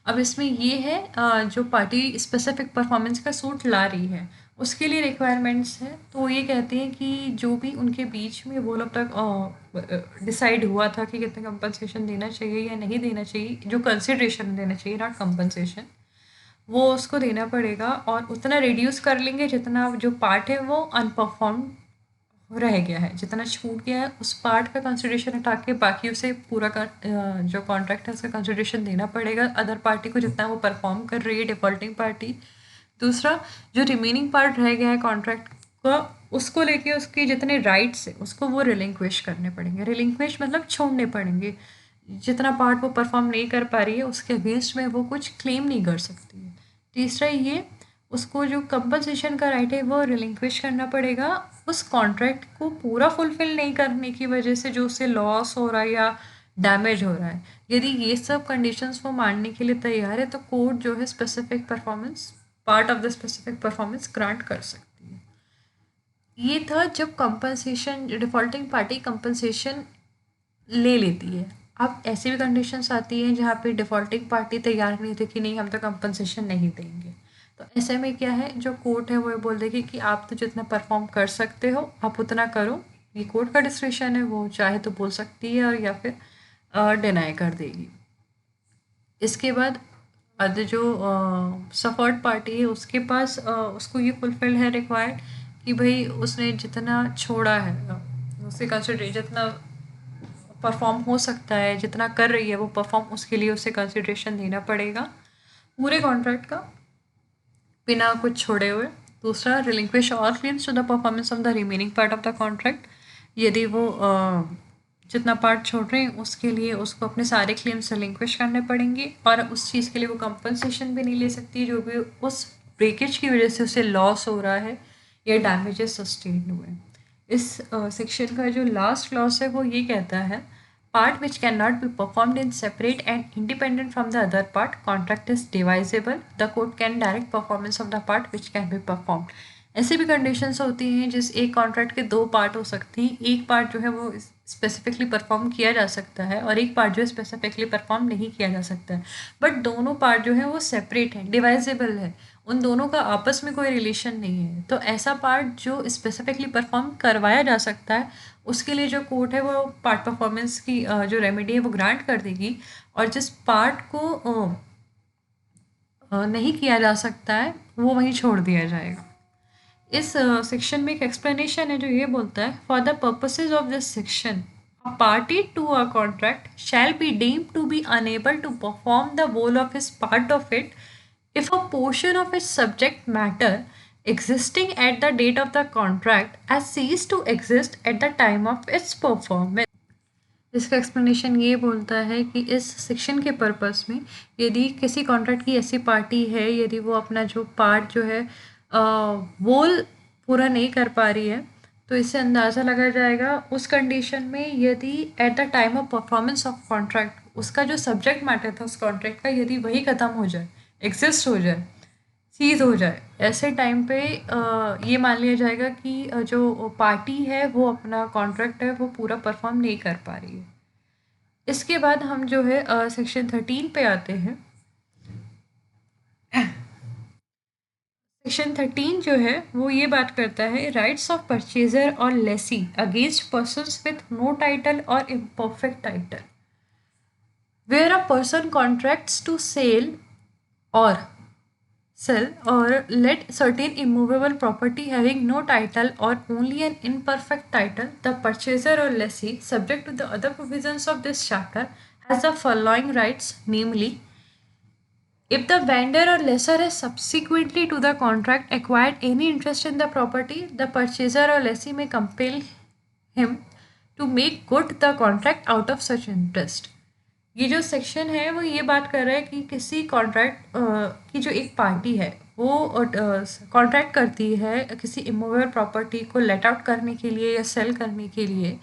अब इसमें ये है जो party specific performance का suit ला रही है उसके लिए रिक्वायरमेंट्स हैं। तो ये कहते हैं कि जो भी उनके बीच में वो लोग तक डिसाइड हुआ था कि कितना कंपनसेशन देना चाहिए या नहीं देना चाहिए, जो कंसिडरेशन देना चाहिए नॉट कंपनसेशन, वो उसको देना पड़ेगा और उतना रिड्यूस कर लेंगे जितना जो पार्ट है वो अनपरफॉर्म रह गया है, जितना छूट गया है उस पार्ट का कंसिडरेशन हटा के बाकी उसे पूरा का जो कॉन्ट्रैक्ट है उसका कंसिडरेशन देना पड़ेगा अदर पार्टी को जितना वो परफॉर्म कर रही है डिफॉल्टिंग पार्टी। दूसरा, जो रिमेनिंग पार्ट रह गया है कॉन्ट्रैक्ट का उसको लेके उसके जितने राइट्स है उसको वो रिलिंक्विश करने पड़ेंगे। रिलिंक्विश मतलब छोड़ने पड़ेंगे, जितना पार्ट वो परफॉर्म नहीं कर पा रही है उसके अगेंस्ट में वो कुछ क्लेम नहीं कर सकती है। तीसरा ये, उसको जो कंपनसेशन का राइट है वो रिलिंक्विश करना पड़ेगा उस कॉन्ट्रैक्ट को पूरा फुलफिल नहीं करने की वजह से जो उसे लॉस हो रहा है या डैमेज हो रहा है। यदि ये सब कंडीशंस वो मानने के लिए तैयार है तो कोर्ट जो है specific performance, part of the specific performance grant कर सकती है। ये था जब कंपनसेशन, डिफॉल्टिंग पार्टी कंपनसेशन ले लेती है। अब ऐसी भी कंडीशंस आती हैं जहाँ पे डिफॉल्टिंग पार्टी तैयार नहीं थी कि नहीं हम तो कंपनसेशन नहीं देंगे। तो ऐसे में क्या है, जो कोर्ट है वो बोल देगी कि आप तो जितना परफॉर्म कर सकते हो आप उतना करो। ये कोर्ट का डिस्क्रिप्शन है, वो चाहे तो बोल सकती है और या फिर डिनाई कर देगी। इसके बाद अदर जो सफर्ड पार्टी है उसके पास उसको ये फुलफिल है रिक्वायर्ड कि भाई उसने जितना छोड़ा है उसे कंसिडर जितना परफॉर्म हो सकता है, जितना कर रही है वो परफॉर्म, उसके लिए उसे कंसिडरेशन देना पड़ेगा पूरे कॉन्ट्रैक्ट का बिना कुछ छोड़े हुए। दूसरा, relinquish all claims to the performance of the remaining part of the contract. यदि वो जितना पार्ट छोड़ रहे हैं उसके लिए उसको अपने सारे क्लेम्स रिलिंक्विश करने पड़ेंगे और उस चीज़ के लिए वो कंपनसेशन भी नहीं ले सकती जो भी उस ब्रेकेज की वजह से उसे लॉस हो रहा है या डैमेजेस सस्टेन हुए हैं। इस सेक्शन का जो लास्ट क्लॉज है वो ये कहता है, part which cannot be performed in separate and independent from the other part, contract is divisible, the court can direct performance of the part which can be performed। ऐसे भी conditions होती हैं जिस एक कॉन्ट्रैक्ट के दो पार्ट हो सकती हैं, एक पार्ट जो है वो स्पेसिफिकली परफॉर्म किया जा सकता है और एक पार्ट जो है स्पेसिफिकली परफॉर्म नहीं किया जा सकता है, बट दोनों पार्ट जो है वो सेपरेट है, डिवाइजेबल है, उन दोनों का आपस में कोई रिलेशन नहीं है। तो ऐसा पार्ट जो स्पेसिफिकली परफॉर्म करवाया जा सकता है उसके लिए जो कोर्ट है वो पार्ट परफॉर्मेंस की जो रेमेडी है वो ग्रांट कर देगी, और जिस पार्ट को नहीं किया जा सकता है वो वहीं छोड़ दिया जाएगा। इस सेक्शन में एक एक्सप्लेनेशन है जो ये बोलता है, for the purposes of this section a party to a contract shall be deemed to be unable to perform the whole of his part of it if a portion of its subject matter existing at the date of the contract has ceased to exist at the time of its performance। इसका explanation ये बोलता है कि इस section के purpose में यदि किसी कॉन्ट्रैक्ट की ऐसी पार्टी है, यदि वो अपना जो पार्ट जो है वोल पूरा नहीं कर पा रही है, तो इससे अंदाज़ा लगाया जाएगा उस कंडीशन में यदि at the time of performance of contract उसका जो सब्जेक्ट मैटर था उस कॉन्ट्रैक्ट का यदि वही ख़त्म हो जाए, एग्जिस्ट हो जाए, सीज हो जाए, ऐसे टाइम पे ये मान लिया जाएगा कि जो पार्टी है वो अपना कॉन्ट्रैक्ट है वो पूरा परफॉर्म नहीं कर पा रही है। इसके बाद हम जो है सेक्शन 13 पे आते हैं। सेक्शन 13 जो है वो ये बात करता है राइट्स ऑफ परचेजर और lessee against persons with no title और imperfect title. Where a person contracts to sell or sell or let certain immovable property having no title or only an imperfect title, the purchaser or lessee, subject to the other provisions of this chapter, has the following rights, namely, if the vendor or lessor has subsequently to the contract acquired any interest in the property, the purchaser or lessee may compel him to make good the contract out of such interest। ये जो section है वो ये बात कर रहा है कि किसी कॉन्ट्रैक्ट की जो एक पार्टी है वो कॉन्ट्रैक्ट करती है किसी इमूवेबल प्रॉपर्टी को लेट आउट करने के लिए या सेल करने के लिए,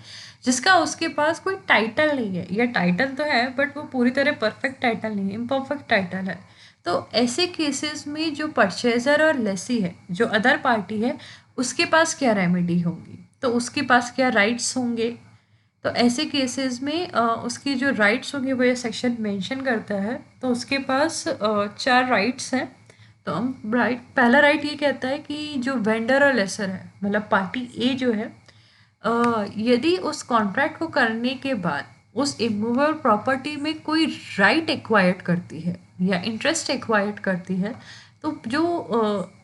जिसका उसके पास कोई टाइटल नहीं है, या टाइटल तो है बट वो पूरी तरह परफेक्ट टाइटल नहीं है, इम्परफेक्ट टाइटल है। तो ऐसे केसेस में जो परचेजर और लेसी है, जो अदर पार्टी है, उसके पास क्या रेमेडी होगी, तो उसके पास क्या राइट्स होंगे। तो ऐसे केसेस में उसकी जो राइट्स होंगे वो ये सेक्शन मेंशन करता है। तो उसके पास 4 राइट्स हैं। तो हम पहला राइट ये कहता है कि जो वेंडर और लेसर है, मतलब पार्टी ए जो है, यदि उस कॉन्ट्रैक्ट को करने के बाद उस इमूवेबल प्रॉपर्टी में कोई राइट एक्वायर्ड करती है या इंटरेस्ट एक्वायर्ड करती है, तो जो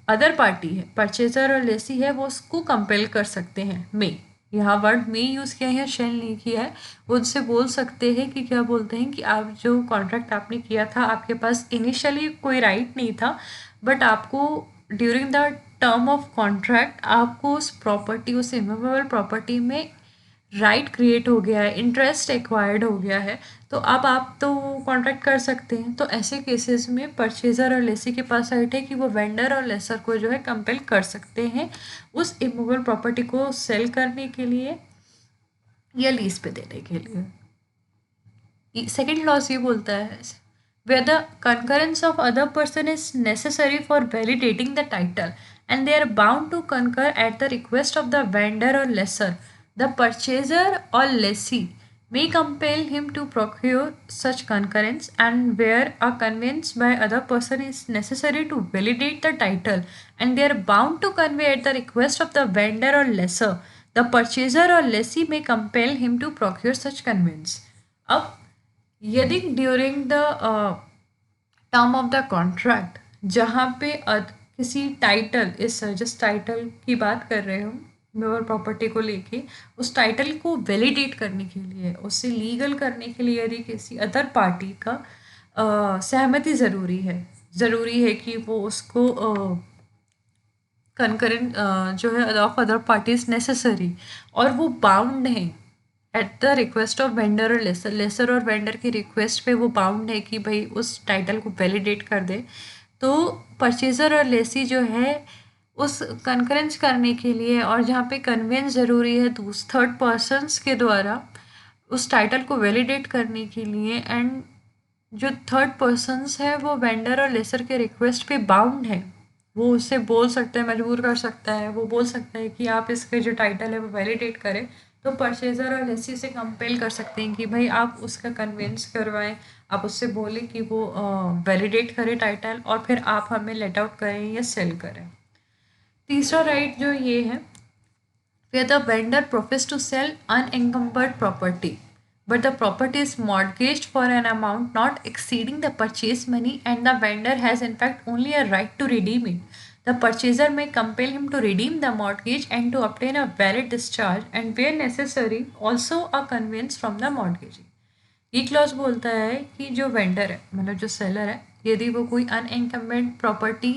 अदर पार्टी है, परचेजर और लेसी है, वो उसको कंपेल कर सकते हैं। मे, यहाँ वर्ड में यूज़ किया है या शेल नहीं किया है, वो उनसे बोल सकते हैं कि क्या बोलते हैं कि आप जो कॉन्ट्रैक्ट आपने किया था आपके पास इनिशियली कोई राइट नहीं था, बट आपको during the term of contract आपको उस प्रॉपर्टी, उस इमूवेबल प्रॉपर्टी में राइट क्रिएट हो गया है, इंटरेस्ट एक्वायर्ड हो गया है, तो अब आप तो कॉन्ट्रैक्ट कर सकते हैं। तो ऐसे केसेस में परचेजर और लेसी के पास राइट है कि वो वेंडर और लेसर को जो है कंपेल कर सकते हैं उस इमूवेबल प्रॉपर्टी को सेल करने के लिए या लीज पे देने के लिए। सेकेंड लॉज ये बोलता है, where the concurrence of other person is necessary for validating the title and they are bound to concur at the request of the vendor or lessor, the purchaser or lessee may compel him to procure such concurrence, and where a conveyance by other person is necessary to validate the title and they are bound to convey at the request of the vendor or lessor, the purchaser or lessee may compel him to procure such conveyance। अब यदि during the term of the contract जहाँ पे किसी title, इस जिस title की बात कर रहे हो मेवर प्रॉपर्टी को लेके, उस टाइटल को वैलिडेट करने के लिए, उससे लीगल करने के लिए यदि किसी अदर पार्टी का सहमति ज़रूरी है कि वो उसको कंकरेंट जो है ऑफ अदर पार्टीज नेसेसरी, और वो बाउंड है at the request of vendor और लेसर और वेंडर की रिक्वेस्ट पे वो बाउंड है कि भाई उस टाइटल को वैलिडेट कर दे, तो परचेजर और लेसी जो है उस कंकरेंस करने के लिए, और जहाँ पे कन्वेंस ज़रूरी है थर्ड पर्सन्स के द्वारा उस टाइटल को वैलिडेट करने के लिए, एंड जो थर्ड पर्सन्स है वो वेंडर और लेसर के रिक्वेस्ट पे बाउंड है, वो उससे बोल सकते हैं, मजबूर कर सकता है, वो बोल सकता है कि आप इसके जो टाइटल है वो वैलिडेट करें, तो परचेज़र और लेसी से कंपेल कर सकते हैं कि भाई आप उसका कन्विंस करवाएं, आप उससे बोलें कि वो वैलिडेट करे टाइटल, और फिर आप हमें लेट आउट करें या सेल करें। तीसरा राइट जो ये है, where the vendor professes to sell unencumbered property, but the property is mortgaged for an amount not exceeding the purchase money and the vendor has in fact only a right to redeem it. The purchaser may compel him to redeem the mortgage and to obtain a valid discharge and where necessary also a conveyance from the mortgagee. ये clause बोलता है कि जो vendor है, मतलब जो seller है, यदि वो कोई अनएनकम्बर्ड प्रॉपर्टी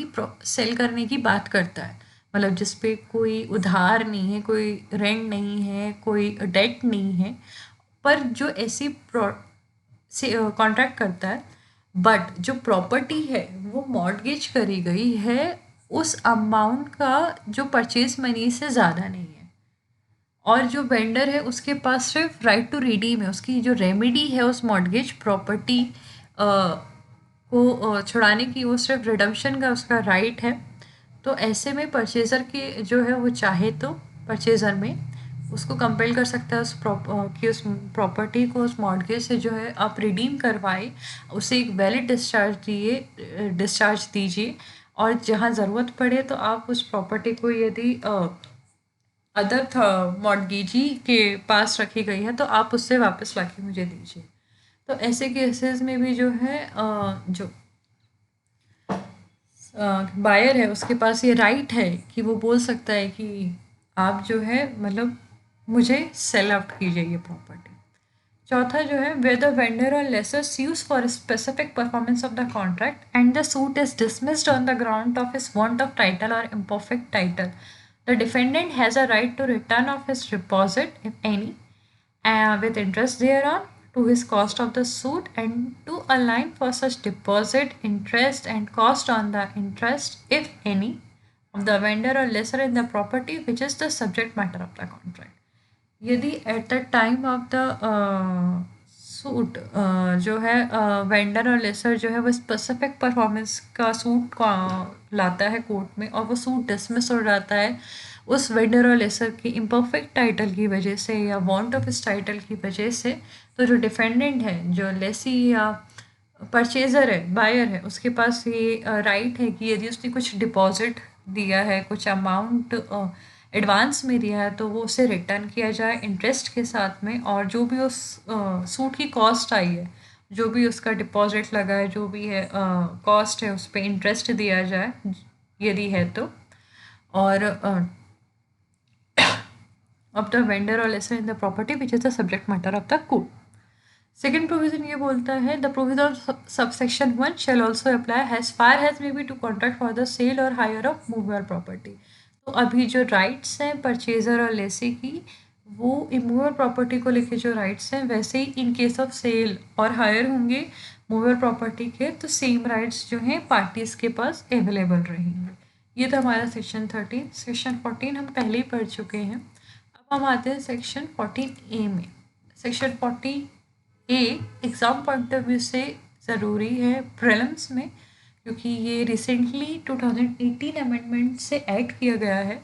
सेल करने की बात करता है, मतलब जिस पे कोई उधार नहीं है, कोई रेंट नहीं है, कोई डेट नहीं है, पर जो ऐसी कॉन्ट्रैक्ट करता है, बट जो प्रॉपर्टी है वो मॉर्टगेज करी गई है उस अमाउंट का जो परचेज मनी से ज़्यादा नहीं है, और जो वेंडर है उसके पास सिर्फ राइट टू रिडीम है, उसकी जो रेमेडी है उस मॉर्टगेज प्रॉपर्टी को छुड़ाने की, वो सिर्फ रिडम्पशन का उसका राइट है। तो ऐसे में परचेज़र के जो है वो चाहे तो परचेज़र में उसको कंपेल कर सकता है उस प्रॉपर्टी को उस मॉर्टगेज से जो है आप रिडीम करवाए, उसे एक वैलिड डिस्चार्ज दीजिए, और जहाँ ज़रूरत पड़े तो आप उस प्रॉपर्टी को यदि अदर मॉर्टगेजी के पास रखी गई है तो आप उससे वापस लाके मुझे दीजिए। तो ऐसे केसेस में भी जो है जो बायर है उसके पास ये राइट है कि वो बोल सकता है कि आप जो है मतलब मुझे सेल आउट कीजिए ये प्रॉपर्टी। चौथा जो है, where the vendor or lessor sues for a specific performance of the contract and the suit is dismissed on the ground of his want of title or imperfect title, the defendant has a right to return of his deposit, if any, with interest thereon, to his cost of the suit and to align for such deposit, interest, and cost on the interest, if any, of the vendor or lessor in the property which is the subject matter of the contract. यदि at the time of the suit जो है vendor और laser जो है वो specific performance का suit लाता है कोर्ट में, और वो सूट डिसमिस हो जाता है उस वेंडर और लेसर की इम्परफेक्ट टाइटल की वजह से या वांट ऑफ इस टाइटल की वजह से, तो जो डिफेंडेंट है, जो लेसी या परचेज़र है, बायर है, उसके पास ये राइट है कि यदि उसने कुछ डिपॉजिट दिया है, कुछ अमाउंट एडवांस में दिया है, तो वो उसे रिटर्न किया जाए इंटरेस्ट के साथ में, और जो भी उस सूट की कॉस्ट आई है, जो भी उसका डिपॉजिट लगा है, जो भी है कॉस्ट है, उस पर इंटरेस्ट दिया जाए यदि है तो, और of the vendor or lessor in the property which is the subject matter of the court. Second provision ये बोलता है, the provision subsection 1 shall also apply has far has may be to contract for the sale और hire of movable property. तो अभी जो rights हैं purchaser और लेसी की, वो इमूवेबल प्रॉपर्टी को लेके जो राइट्स हैं, वैसे ही इन केस ऑफ सेल और हायर होंगे मूवेबल प्रॉपर्टी के, तो सेम राइट्स जो हैं पार्टीज़ के पास अवेलेबल रहेंगे। ये था हमारा सेक्शन 13। सेक्शन 14 हम पहले ही पढ़ चुके हैं। अब हम आते हैं सेक्शन 14A में। Section 14A exam point of view से ज़रूरी है प्रीलिम्स में, क्योंकि ये रिसेंटली 2018 अमेंडमेंट से ऐड किया गया है।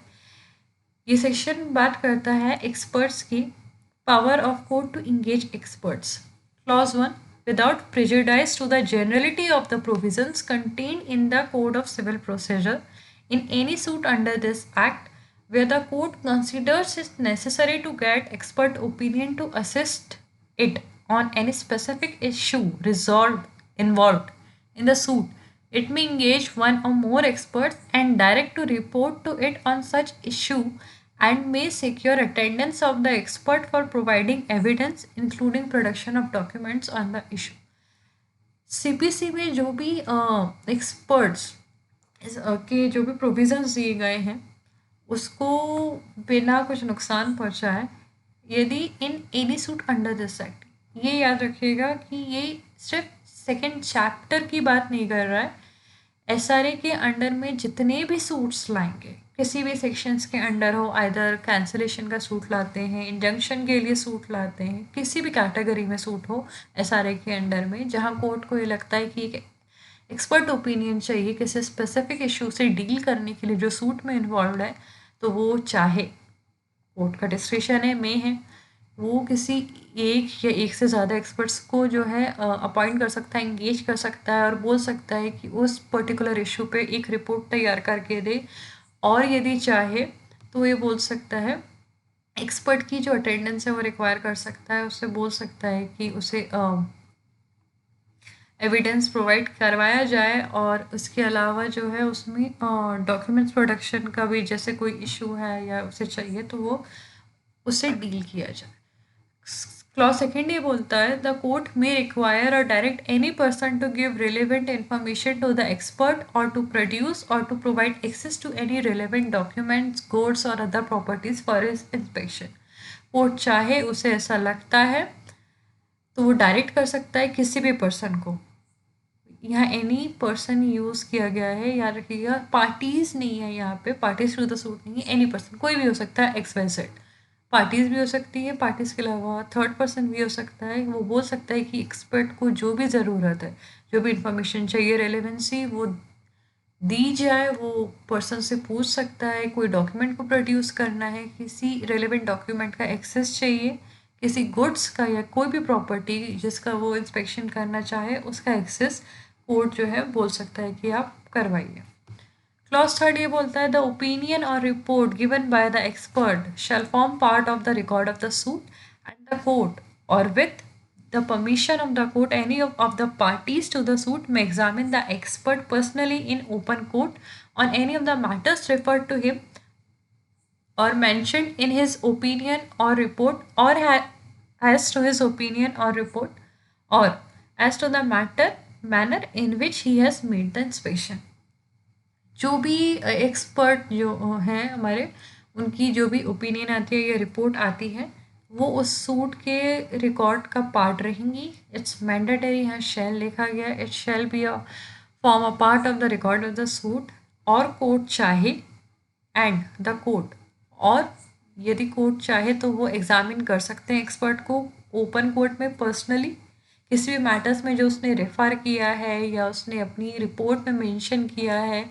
ये सेक्शन बात करता है एक्सपर्ट्स की, power of court to engage experts. Clause 1, without prejudice to the generality of the provisions contained in the Code of Civil Procedure in any suit under this Act, where the court considers it necessary to get expert opinion to assist it on any specific issue involved in the suit, it may engage one or more experts and direct to report to it on such issue and may secure attendance of the expert for providing evidence including production of documents on the issue. CPC में जो भी experts के जो भी provisions दिए गए हैं उसको बिना कुछ नुकसान पहुंचाए, यदि in any suit under this act, ये याद रखिएगा कि ये सिर्फ सेकेंड चैप्टर की बात नहीं कर रहा है। एसआरए के अंडर में जितने भी सूट्स लाएंगे, किसी भी सेक्शंस के अंडर हो, आइदर कैंसिलेशन का सूट लाते हैं, इंजंक्शन के लिए सूट लाते हैं, किसी भी कैटेगरी में सूट हो एसआरए के अंडर में, जहां कोर्ट को ये लगता है कि एक एक्सपर्ट ओपिनियन चाहिए किसी स्पेसिफिक इशू से डील करने के लिए जो सूट में इन्वॉल्व है, तो वो चाहे, कोर्ट का डिस्क्रिप्शन है, में है, वो किसी एक या एक से ज़्यादा एक्सपर्ट्स को जो है अपॉइंट कर सकता है, एंगेज कर सकता है और बोल सकता है कि उस पर्टिकुलर इशू पे एक रिपोर्ट तैयार करके दे। और यदि चाहे तो ये बोल सकता है, एक्सपर्ट की जो अटेंडेंस है वो रिक्वायर कर सकता है, उससे बोल सकता है कि उसे एविडेंस प्रोवाइड करवाया जाए। और उसके अलावा जो है उसमें डॉक्यूमेंट्स प्रोडक्शन का भी, जैसे कोई इशू है या उसे चाहिए तो वो उससे डील किया जाए। क्लॉज सेकेंड ये बोलता है, द कोर्ट मे रिक्वायर और direct any person to give relevant information to the expert और टू प्रोड्यूस और to provide access to any relevant documents, goods और other properties for his inspection. Court चाहे उसे ऐसा लगता है तो वो डायरेक्ट कर सकता है किसी भी पर्सन को। यहाँ एनी पर्सन यूज़ किया गया है, याद रखिएगा पार्टीज नहीं है, यहाँ पे पार्टीज टू द सूट नहीं है, एनी पर्सन कोई भी हो सकता है, एक्स वाई जेड। पार्टीज भी हो सकती है, पार्टीज के अलावा थर्ड पर्सन भी हो सकता है। वो बोल सकता है कि एक्सपर्ट को जो भी ज़रूरत है, जो भी इंफॉर्मेशन चाहिए रेलेवेंसी, वो दी जाए। वो पर्सन से पूछ सकता है, कोई डॉक्यूमेंट को प्रोड्यूस करना है, किसी रेलेवेंट डॉक्यूमेंट का एक्सेस चाहिए, किसी गुड्स का या कोई भी प्रॉपर्टी जिसका वो इंस्पेक्शन करना चाहे उसका एक्सेस कोर्ट जो है बोल सकता है कि आप करवाइए। क्लॉज थर्ड ये बोलता है, द ओपिनियन और report given by the expert shall form part of the record of the suit and the court और with the permission of the court, any of the parties to the suit may examine the expert personally in open court on any of the matters referred to him or mentioned in his opinion or report, or as to his opinion or report, or as to the manner in which he has made the inspection। जो भी expert जो हैं हमारे, उनकी जो भी opinion आती है या रिपोर्ट आती है वो उस सूट के रिकॉर्ड का पार्ट रहेंगी। इट्स मैंडेटरी, यहाँ शैल लिखा गया, it shall be a form a part of the record of the suit. और कोर्ट चाहे एंड द कोर्ट, और यदि कोर्ट चाहे तो वो एग्जामिन कर सकते हैं एक्सपर्ट को ओपन कोर्ट में पर्सनली, किसी भी मैटर्स में जो उसने रेफर किया है या उसने अपनी रिपोर्ट में मेंशन किया है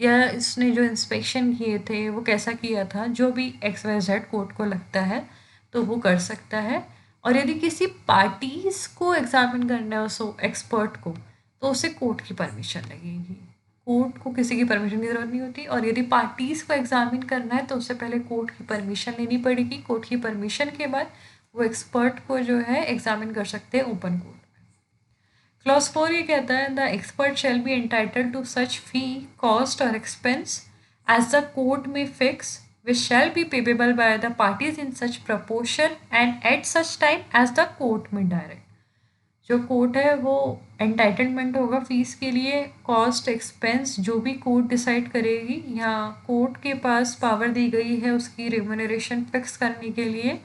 या इसने जो इंस्पेक्शन किए थे वो कैसा किया था, जो भी एक्स वाई जेड कोर्ट को लगता है तो वो कर सकता है। और यदि किसी पार्टीज को एग्जामिन करना है उस एक्सपर्ट को तो उसे कोर्ट की परमिशन लगेगी। कोर्ट को किसी की परमिशन की ज़रूरत नहीं होती। और यदि पार्टीज को एग्जामिन करना है तो उससे पहले कोर्ट की परमिशन लेनी पड़ेगी। कोर्ट की परमिशन के बाद वो एक्सपर्ट को जो है एग्जामिन कर सकते हैं ओपन कोर्ट। क्लॉज 4 ये कहता है, the expert shall be entitled to such fee, cost और expense as the court may fix which shall be payable by the parties in such proportion and at such time as the court may direct। जो court है वो entitlement होगा fees के लिए, cost expense जो भी court decide करेगी। यहाँ कोर्ट के पास पावर दी गई है उसकी रेम्यूनरेशन फिक्स करने के लिए,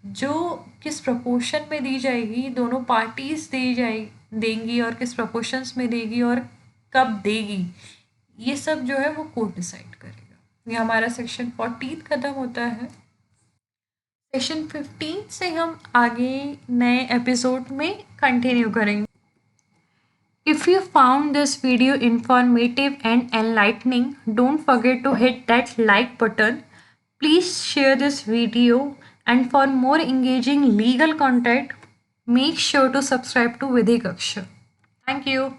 जो किस प्रपोर्शन में दी जाएगी, दोनों पार्टीज देंगी और किस प्रपोर्शंस में देगी और कब देगी, ये सब जो है वो कोर्ट डिसाइड करेगा। ये हमारा सेक्शन 14 खत्म होता है। सेक्शन 15 से हम आगे नए एपिसोड में कंटिन्यू करेंगे। If you found this video informative and enlightening, don't forget to hit that like button. Please share this video, and for more engaging legal content, make sure to subscribe to Vidhi Kaksha. Thank you.